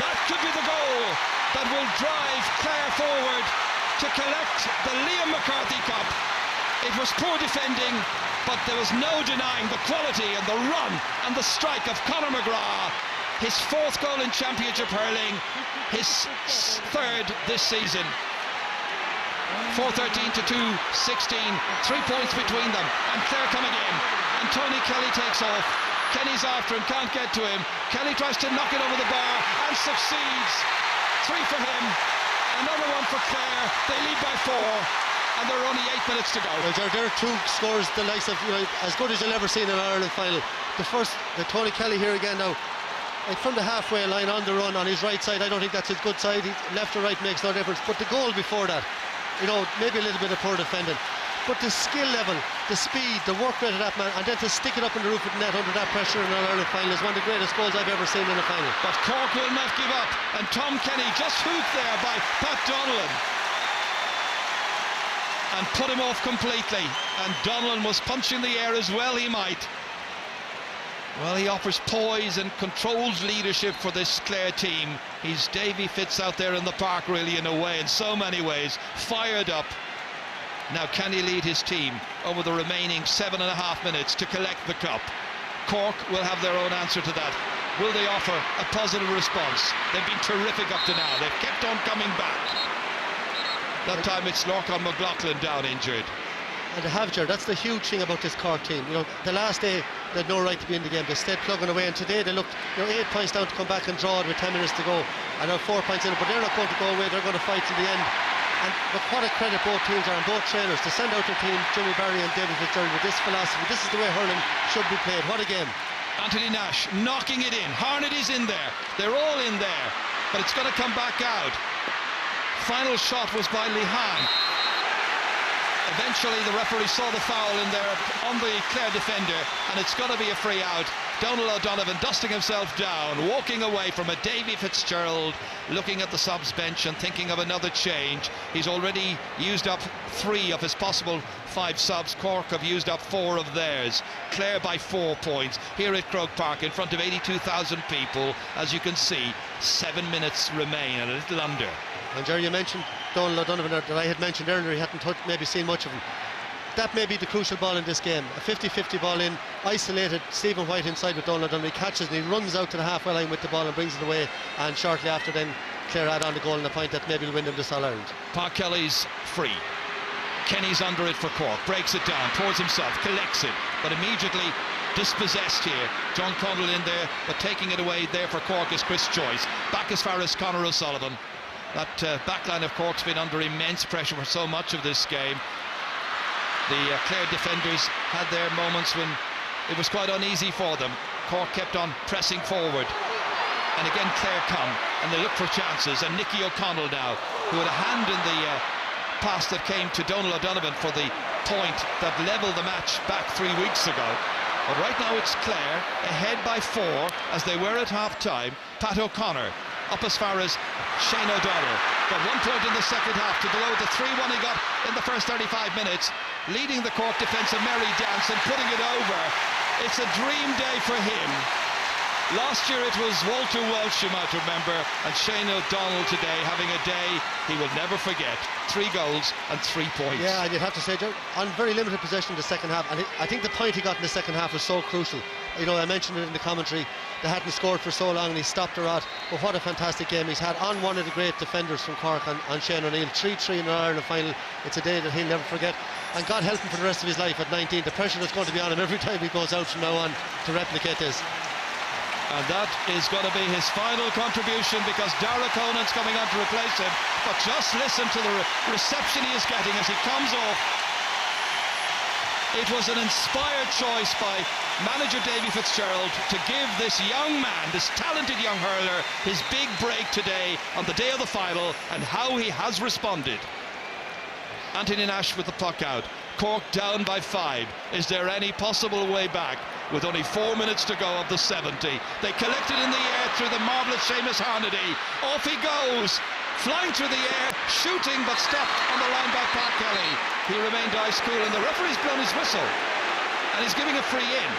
That could be the goal that will drive Clare forward to collect the Liam McCarthy Cup. It was poor defending, but there was no denying the quality and the run and the strike of Conor McGrath. His 4th goal in championship hurling, his 3rd this season. 4-13 to 2-16, 3 points between them, and Clare come again, and Tony Kelly takes off. Kenny's after him, can't get to him. Kelly tries to knock it over the bar and succeeds. 3 for him, another one for Clare. They lead by 4, and there are only 8 minutes to go. Well, there are 2 scores the likes of, you know, as good as you'll ever seen in an Ireland final. The Tony Kelly here again now, like from the halfway line on the run on his right side. I don't think that's his good side. Left or right makes no difference, but the goal before that, you know, maybe a little bit of poor defending, but the skill level, the speed, the work rate of that man, and then to stick it up in the roof of the net under that pressure in an Ireland final is one of the greatest goals I've ever seen in a final. But Cork will not give up, and Tom Kenny just hooked there by Pat Donnellan and put him off completely, and Donnellan was punching the air as well he might. Well, he offers poise and controls leadership for this Clare team. He's Davy Fitz out there in the park, really, in a way, in so many ways, fired up. Now, can he lead his team over the remaining 7.5 minutes to collect the cup? Cork will have their own answer to that. Will they offer a positive response? They've been terrific up to now. They've kept on coming back. That time it's Lorcan McLaughlin down injured. And they have, Ger, that's the huge thing about this Cork team. You know, the last day they had no right to be in the game. They stayed plugging away, and today they looked, you know, 8 points down to come back and draw it with 10 minutes to go. And now 4 points in it, but they're not going to go away. They're going to fight to the end. And but what a credit both teams are, and both trainers, to send out their team, Jimmy Barry and David Fitzgerald, with this philosophy. This is the way hurling should be played. What a game. Anthony Nash knocking it in. Harnedy's in there. They're all in there, but it's going to come back out. Final shot was by Lihan. Eventually the referee saw the foul in there on the Clare defender, and it's going to be a free out. Donald O'Donovan dusting himself down, walking away from a Davy Fitzgerald, looking at the subs bench and thinking of another change. He's already used up 3 of his possible 5 subs. Cork have used up 4 of theirs. Clare by 4 points here at Croke Park in front of 82,000 people. As you can see, 7 minutes remain and a little under. And Jerry, you mentioned Donald O'Donovan that I had mentioned earlier. He hadn't maybe seen much of him. That may be the crucial ball in this game. A 50-50 ball in, isolated, Stephen White inside with Donald O'Donovan. He catches and he runs out to the halfway line with the ball and brings it away, and shortly after then Clare had on the goal and a point that maybe will win them this All-Ireland. Park Kelly's free. Kenny's under it for Cork, breaks it down towards himself, collects it, but immediately dispossessed here. John Connell in there, but taking it away there for Cork is Chris Joyce. Back as far as Conor O'Sullivan. That backline of Cork's been under immense pressure for so much of this game. The Clare defenders had their moments when it was quite uneasy for them. Cork kept on pressing forward, and again Clare come and they look for chances, and Nicky O'Connell now, who had a hand in the pass that came to Donald O'Donovan for the point that levelled the match back 3 weeks ago. But right now it's Clare ahead by 4 as they were at half-time. Pat O'Connor up as far as Shane O'Donnell. Got 1 point in the second half to below the 3-1 he got in the first 35 minutes. Leading the Cork defence, a merry dance and putting it over. It's a dream day for him. Last year it was Walter Welsh, you might remember, and Shane O'Donnell today having a day he will never forget. 3 goals and 3 points. Yeah, and you'd have to say, on very limited possession in the second half, and I think the point he got in the second half was so crucial. You know, I mentioned it in the commentary, they hadn't scored for so long and he stopped the rot, but what a fantastic game he's had on one of the great defenders from Cork, on Shane O'Neill. 3-3 in an Ireland final. It's a day that he'll never forget, and God help him for the rest of his life at 19. The pressure that's going to be on him every time he goes out from now on to replicate this. And that is going to be his final contribution, because Dara Conan's coming on to replace him. But just listen to the reception he is getting as he comes off. It was an inspired choice by manager Davy Fitzgerald to give this young man, this talented young hurler, his big break today on the day of the final, and how he has responded. Anthony Nash with the puck out. Cork down by 5. Is there any possible way back? With only 4 minutes to go of the 70. They collected in the air through the marvellous Seamus Harnedy. Off he goes, flying through the air, shooting, but stopped on the line by Pat Kelly. He remained ice cool, and the referee's blown his whistle, and he's giving a free in.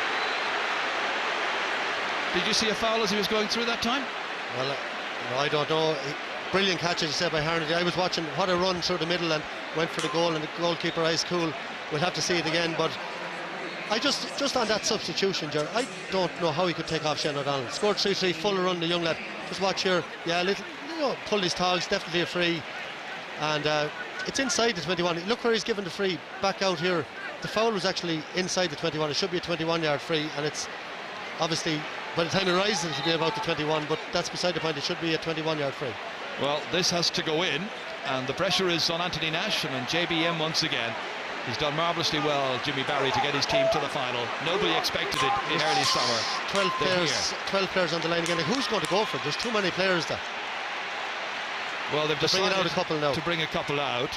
Did you see a foul as he was going through that time? Well, no, I don't know. Brilliant catch, as you said, by Harnedy. I was watching what a run through the middle and went for the goal, and the goalkeeper ice cool. We'll have to see it again, but I just on that substitution, Ger, I don't know how he could take off Shane O'Donnell. Scored 3-3, full run, the young lad. Just watch here, yeah, little, you know, pulled his togs, definitely a free, and it's inside the 21. Look where he's given the free, back out here. The foul was actually inside the 21. It should be a 21-yard free, and it's obviously, by the time it rises, it'll be about the 21, but that's beside the point. It should be a 21-yard free. Well, this has to go in, and the pressure is on Anthony Nash and JBM once again. He's done marvellously well, Jimmy Barry, to get his team to the final. Nobody expected it in early summer. 12 players on the line again. Like, who's going to go for it? There's too many players there. Well, they've decided out a couple now. to bring a couple out,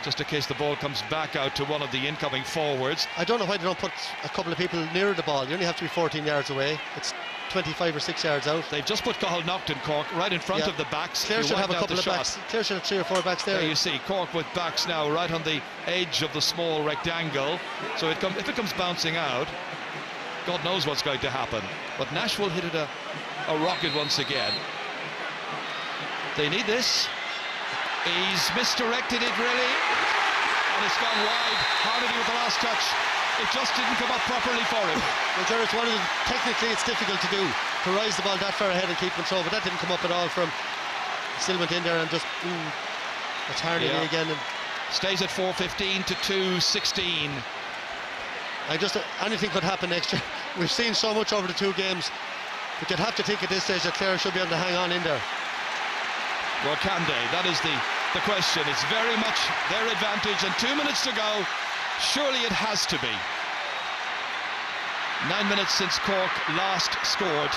just in case the ball comes back out to one of the incoming forwards. I don't know why they don't put a couple of people nearer the ball. You only have to be 14 yards away. It's 25 or 6 yards out. They've just put Cathal Naughton, Cork, right in front of the backs. Clare should have a couple of backs. Clare should have 3 or 4 backs there. There you see Cork with backs now right on the edge of the small rectangle. So if it comes bouncing out, God knows what's going to happen. But Nash will hit it a rocket once again. They need this. He's misdirected it really, and it's gone wide. Harnedy with the last touch. It just didn't come up properly for him. Well, Jared, technically it's difficult to do, to rise the ball that far ahead and keep control, but that didn't come up at all from. Still went in there and just it's Harnedy again. And stays at 4:15 to 2:16. Anything could happen next year. We've seen so much over the 2 games, but you'd have to think at this stage that Clare should be able to hang on in there. Well, can they? That is the question. It's very much their advantage, and 2 minutes to go. Surely it has to be. 9 minutes since Cork last scored.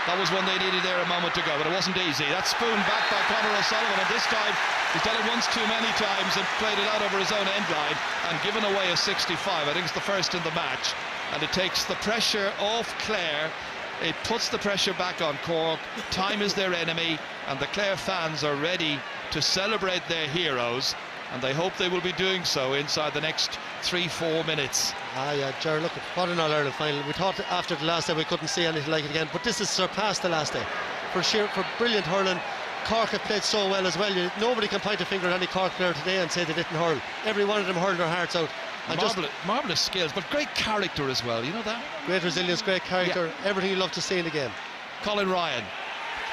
That was one they needed there a moment ago, but it wasn't easy. That spoon back by Conor O'Sullivan, and this time he's done it once too many times and played it out over his own end line and given away a 65. I think it's the first in the match. and it takes the pressure off Clare. It puts the pressure back on Cork. Time is their enemy, and the Clare fans are ready to celebrate their heroes, and they hope they will be doing so inside the next 3-4 minutes. Yeah, Ger, look, what an All-Ireland final. We thought after the last day we couldn't see anything like it again, but this has surpassed the last day. For brilliant hurling. Cork have played so well as well. Nobody can point a finger at any Cork player today and say they didn't hurl. Every one of them hurled their hearts out. And marvellous skills, but great character as well, you know that? Great resilience, great character, everything you love to see in the game. Colin Ryan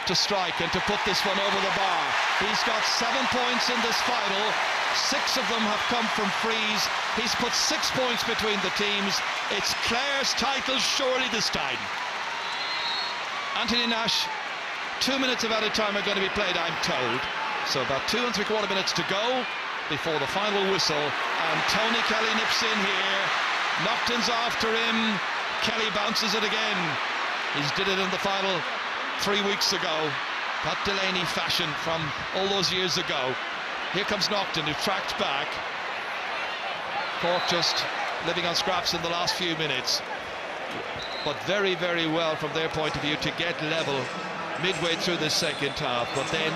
to strike and to put this one over the bar. He's got 7 points in this final. 6 of them have come from frees. He's put 6 points between the teams. It's Clare's title surely this time. Anthony Nash, 2 minutes of added time are going to be played, I'm told. So about 2 3/4 minutes to go before the final whistle, and Tony Kelly nips in here. Naughton's after him. Kelly bounces it again. He's did it in the final 3 weeks ago. Pat Delaney fashion from all those years ago. Here comes Naughton, who tracked back. Cork just living on scraps in the last few minutes, but very, very well from their point of view to get level midway through the second half. But then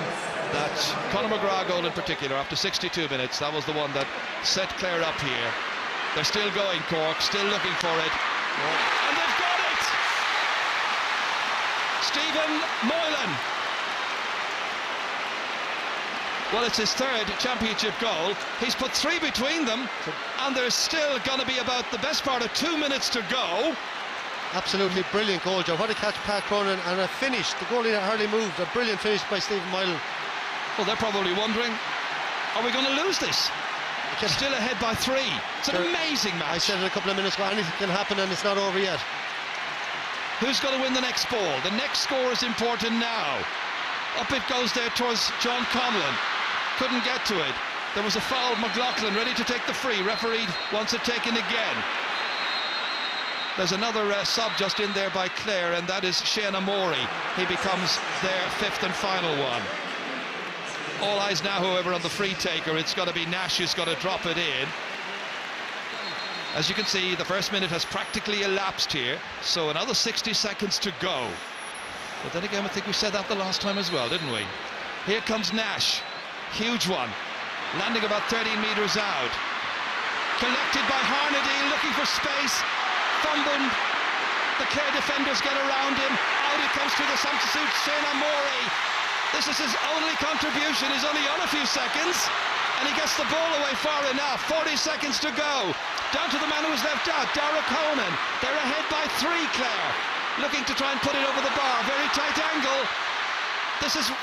that Conor McGrath goal in particular, after 62 minutes, that was the one that set Clare up here. They're still going, Cork, still looking for it. And they've got it! Stephen Moylan. Well, it's his 3rd championship goal. He's put 3 between them, and there's still going to be about the best part of 2 minutes to go. Absolutely brilliant goal, Joe. What a catch, Pat Cronin, and a finish. The goalie that hardly moved. A brilliant finish by Stephen Moylan. Well, they're probably wondering, are we going to lose this? Still ahead by 3. It's an amazing match. I said it a couple of minutes ago, anything can happen, and it's not over yet. Who's going to win the next ball? The next score is important now. Up it goes there towards John Conlon. Couldn't get to it. There was a foul. McLaughlin ready to take the free. Referee wants it taken again. There's another sub just in there by Clare, and that is Shayana Mori. He becomes their 5th and final one. All eyes now, however, on the free taker. It's got to be Nash who's got to drop it in. As you can see, the first minute has practically elapsed here, so another 60 seconds to go. But then again, I think we said that the last time as well, didn't we? Here comes Nash. Huge one. Landing about 13 metres out. Collected by Harnedy, looking for space. Fumbled. The Clare defenders get around him. Out he comes to the substitute, Shayana Mori. This is his only contribution. He's only on a few seconds, and he gets the ball away far enough. 40 seconds to go. Down to the man who was left out, Dara Conan. They're ahead by 3, Clare. Looking to try and put it over the bar. Very tight angle.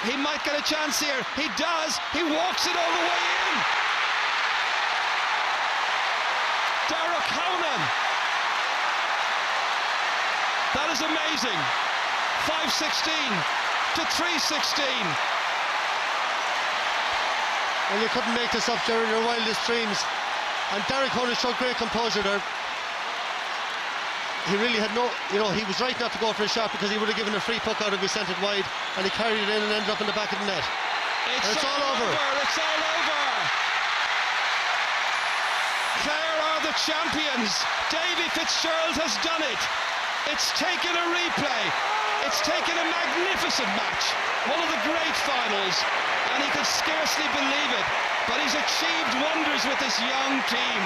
He might get a chance here. He does. He walks it all the way in. Dara Conan. That is amazing. 5-16 to 3-16. Well, you couldn't make this up during your wildest dreams. And Derek Conan showed great composure there. He really had he was right not to go for a shot, because he would have given a free puck out if he sent it wide, and he carried it in and ended up in the back of the net. It's all over. It's all over. Clare are the champions. Davy Fitzgerald has done it. It's taken a replay. It's taken a magnificent match, one of the great finals, and he could scarcely believe it. But he's achieved wonders with this young team.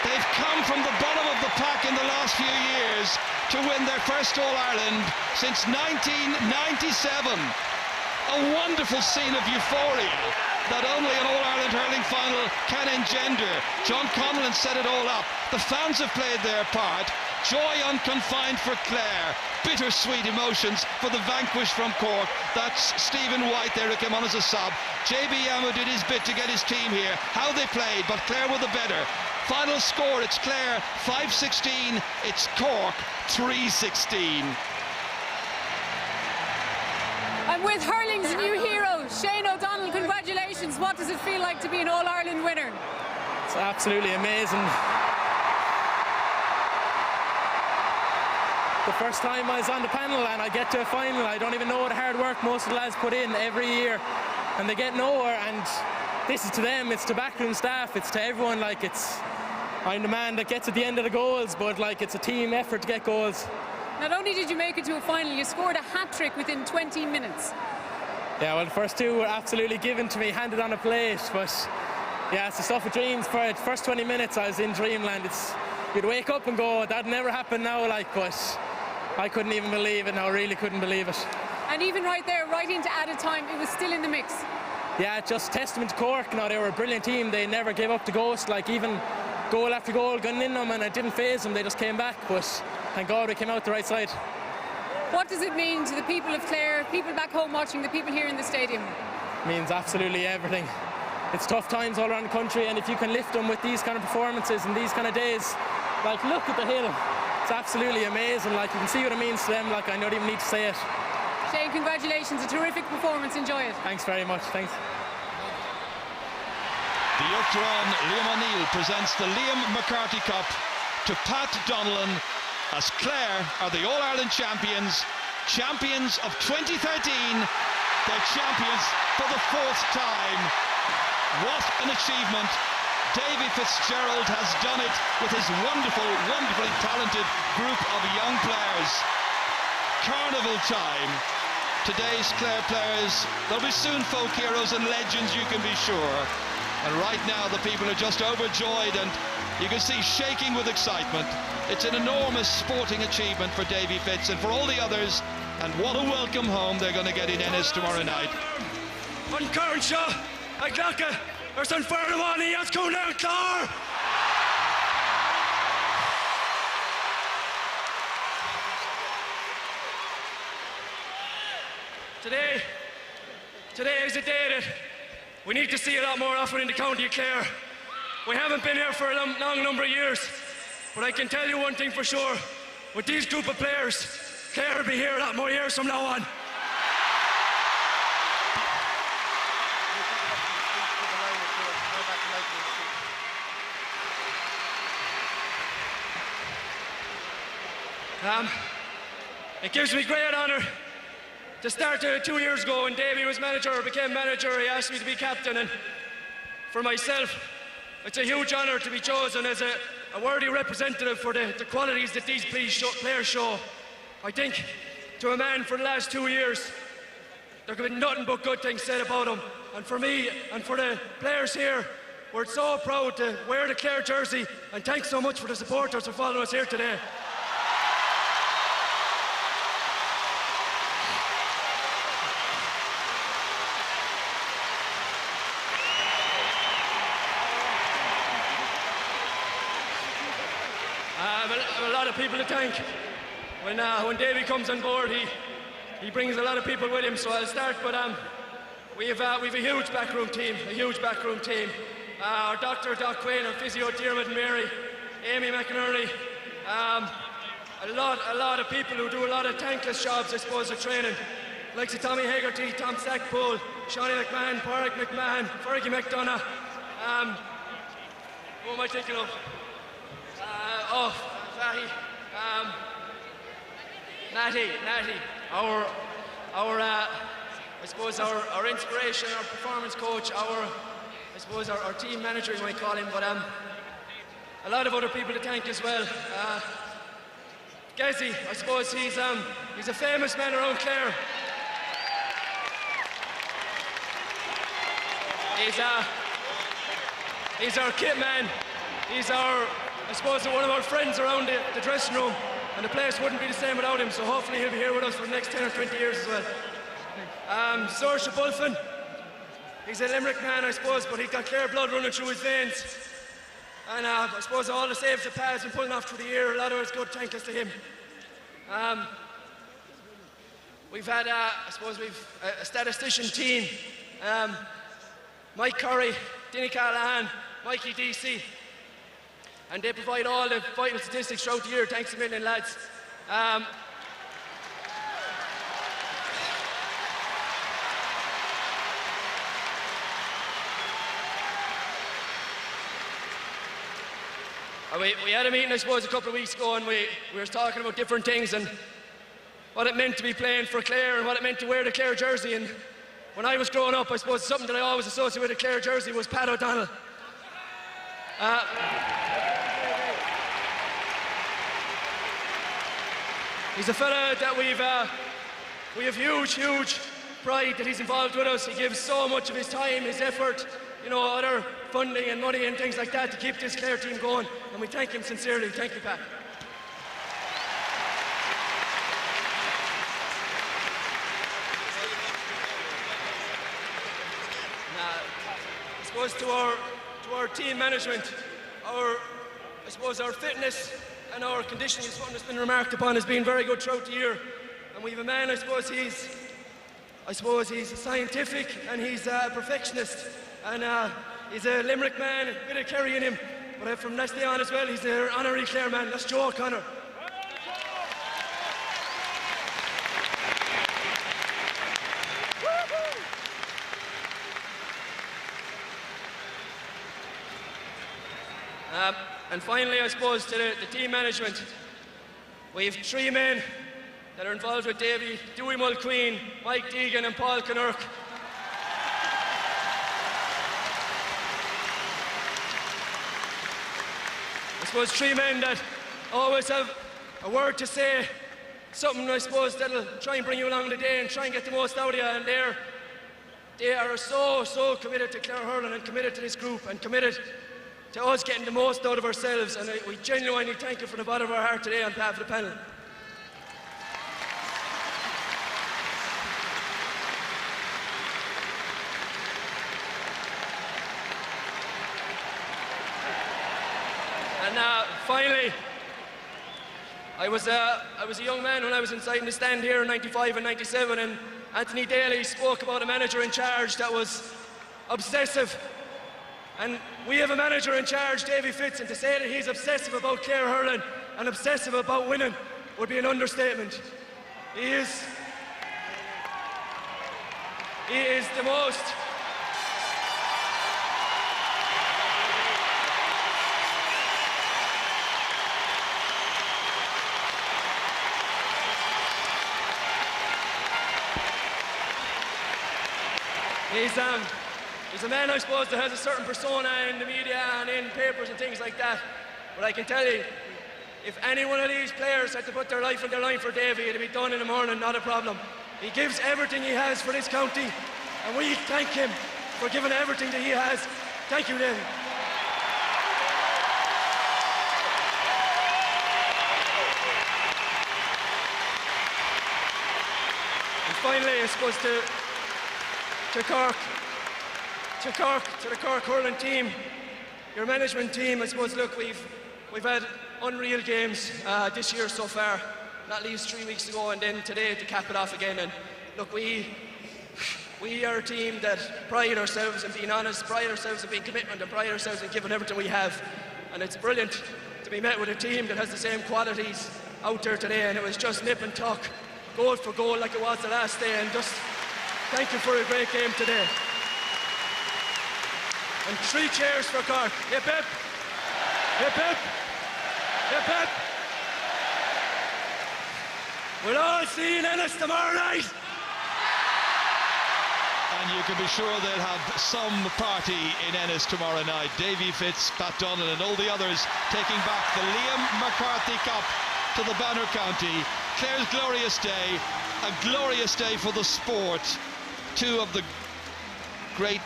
They've come from the bottom of the pack in the last few years to win their first All-Ireland since 1997. A wonderful scene of euphoria that only an All-Ireland hurling final can engender. John Conlon set it all up. The fans have played their part. Joy unconfined for Clare. Bittersweet emotions for the vanquished from Cork. That's Stephen White there who came on as a sub. JB Yamo did his bit to get his team here. How they played, but Clare were the better. Final score, it's Clare 5-16, it's Cork 3-16. I'm with hurling's new hero, Shane O'Donnell. Congratulations. What does it feel like to be an All-Ireland winner? It's absolutely amazing. The first time I was on the panel and I get to a final, I don't even know what hard work most of the lads put in every year, and they get nowhere. And this is to them, it's to backroom staff, it's to everyone. Like, it's I'm the man that gets at the end of the goals, but like it's a team effort to get goals. Not only did you make it to a final, you scored a hat-trick within 20 minutes. Yeah, well, the first two were absolutely given to me, handed on a plate, but yeah, it's the stuff of dreams. For the first 20 minutes I was in dreamland. You'd wake up and go, that'd never happen now, like, but I couldn't even believe it now, really couldn't believe it. And even right there, right into added time, it was still in the mix. Yeah, just testament to Cork. Now, they were a brilliant team. They never gave up the ghost, like even goal after goal gunning in them, and it didn't faze them. They just came back, but thank God we came out the right side. What does it mean to the people of Clare, people back home watching, the people here in the stadium? It means absolutely everything. It's tough times all around the country, and if you can lift them with these kind of performances and these kind of days, like look at the hill. It's absolutely amazing. Like you can see what it means to them. Like I don't even need to say it. Shane, congratulations, a terrific performance, enjoy it. Thanks very much, thanks. The Uachtaráin Liam O'Neill presents the Liam McCarthy Cup to Pat Donnellan as Clare are the All-Ireland champions, champions of 2013, they're champions for the 4th time. What an achievement. Davy Fitzgerald has done it with his wonderfully talented group of young players. Carnival time. Today's Clare players, they'll be soon folk heroes and legends, you can be sure. And right now the people are just overjoyed, and you can see shaking with excitement. It's an enormous sporting achievement for Davy Fitz and for all the others, and what a welcome home they're going to get in Ennis tomorrow night. On Carnshaw, I clock it. There's an fire on the yachts coming down, Clare. Today is a day that we need to see a lot more often in the county of Clare. We haven't been here for a long number of years, but I can tell you one thing for sure. With these group of players, Clare will be here a lot more years from now on. It gives me great honour to start 2 years ago when Davy was manager, or became manager. He asked me to be captain, and for myself, it's a huge honour to be chosen as a worthy representative for the qualities that these players show. I think to a man for the last 2 years, there could be nothing but good things said about him. And for me and for the players here, we're so proud to wear the Clare jersey, and thanks so much for the supporters for following us here today. A lot of people to thank. When Davy comes on board, he brings a lot of people with him. So I'll start, but we've a huge backroom team, Our doctor, Doc Quinn, our physio, Diarmid and Mary, Amy McInerney, a lot of people who do a lot of thankless jobs, I suppose, of training. Like Tommy Hegarty, Tom Stackpole, Shawnee McMahon, Pádraig McMahon, Fergie McDonough. Who am I thinking of? Natty, our I suppose our inspiration, our performance coach, our team manager, you might call him, but a lot of other people to thank as well. Gezi, I suppose he's a famous man around Clare. He's our kit man. He's I suppose one of our friends around the dressing room, and the place wouldn't be the same without him, so hopefully he'll be here with us for the next 10 or 20 years as well. Saoirse Bulfin, he's a Limerick man, I suppose, but he's got Clare blood running through his veins. And I suppose all the saves that Pat has been pulling off through the year, a lot of it's good thanks to him. We've had, we've a statistician team. Mike Curry, Dinny Callahan, Mikey DC. And they provide all the vital statistics throughout the year. Thanks a million, lads. We had a meeting, I suppose, a couple of weeks ago, and we were talking about different things and what it meant to be playing for Clare and what it meant to wear the Clare jersey. And when I was growing up, I suppose something that I always associated with the Clare jersey was Pat O'Donnell. He's a fella that we have huge pride that he's involved with us. He gives so much of his time, his effort, you know, other funding and money and things like that to keep this Clare team going, and we thank him sincerely. Thank you, Pat. I suppose to our team management, our fitness and our conditioning is something that's been remarked upon as being very good throughout the year. And we have a man, I suppose he's scientific and he's a perfectionist, and he's a Limerick man, a bit of Kerry in him. But from Leslie on as well, he's an honorary Clare man. That's Joe O'Connor. And finally, I suppose, to the team management, we have 3 men that are involved with Davy: Dewey Mulqueen, Mike Deegan and Paul Kinnerk. I suppose 3 men that always have a word to say, something, I suppose, that'll try and bring you along the day and try and get the most out of you, and they are so committed to Clare hurling and committed to this group and committed to us getting the most out of ourselves, and we genuinely thank you from the bottom of our heart today on behalf of the panel. And finally, I was a young man when I was inside in the stand here in '95 and '97, and Anthony Daly spoke about a manager in charge that was obsessive. And we have a manager in charge, Davy Fitz, and to say that he's obsessive about Clare hurling and obsessive about winning would be an understatement. He is the most. He's a man, I suppose, that has a certain persona in the media and in papers and things like that. But I can tell you, if any one of these players had to put their life on the line for Davy, it'd be done in the morning, not a problem. He gives everything he has for this county, and we thank him for giving everything that he has. Thank you, Davy. And finally, I suppose to the Cork hurling team, your management team, I suppose, look, we've had unreal games this year so far, not least 3 weeks ago and then today to cap it off again. And look, we are a team that pride ourselves in being honest, pride ourselves in being commitment, and pride ourselves in giving everything we have. And it's brilliant to be met with a team that has the same qualities out there today, and it was just nip and tuck, goal for goal like it was the last day, and just thank you for a great game today. And 3 cheers for Cork. Hip hip. Hip hip. Hip hip. We'll all see you in Ennis tomorrow night. And you can be sure they'll have some party in Ennis tomorrow night. Davy Fitz, Pat Donnan and all the others taking back the Liam McCarthy Cup to the Banner County. Clare's glorious day, a glorious day for the sport. 2 of the great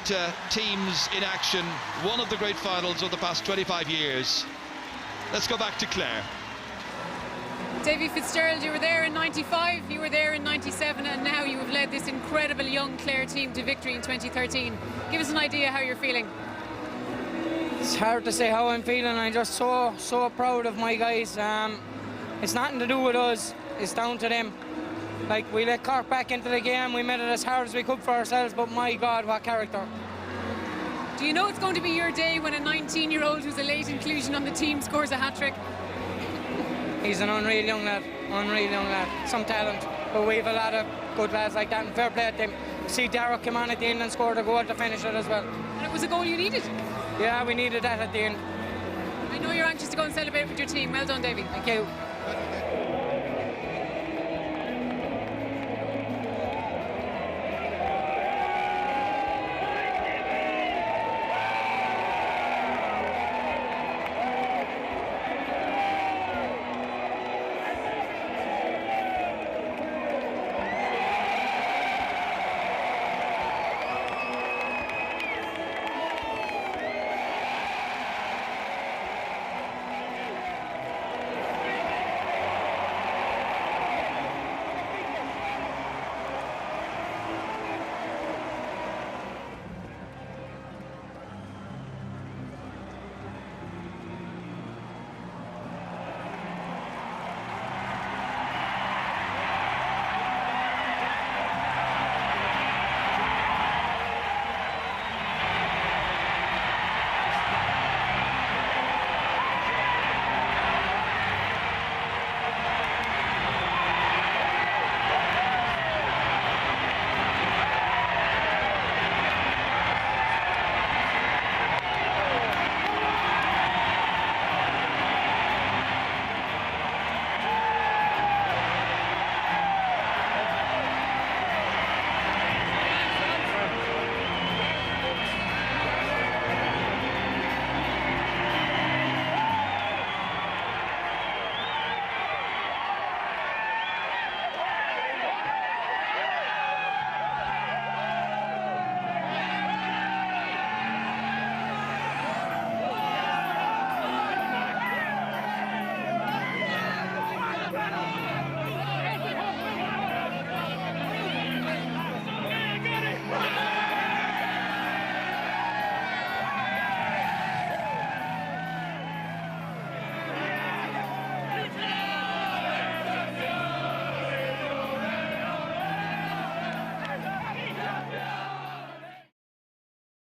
teams in action, one of the great finals of the past 25 years. Let's go back to Clare. Davy Fitzgerald, you were there in '95, you were there in '97, and now you have led this incredible young Clare team to victory in 2013. Give us an idea how you're feeling. It's hard to say how I'm feeling. I'm just so proud of my guys. It's nothing to do with us, it's down to them. Like, we let Cork back into the game, we made it as hard as we could for ourselves, but my God, what character. Do you know it's going to be your day when a 19-year-old who's a late inclusion on the team scores a hat-trick? He's an unreal young lad, some talent, but we have a lot of good lads like that, and fair play to him. See Darragh came on at the end and scored a goal to finish it as well. And it was a goal you needed? Yeah, we needed that at the end. I know you're anxious to go and celebrate with your team. Well done, Davy. Thank you.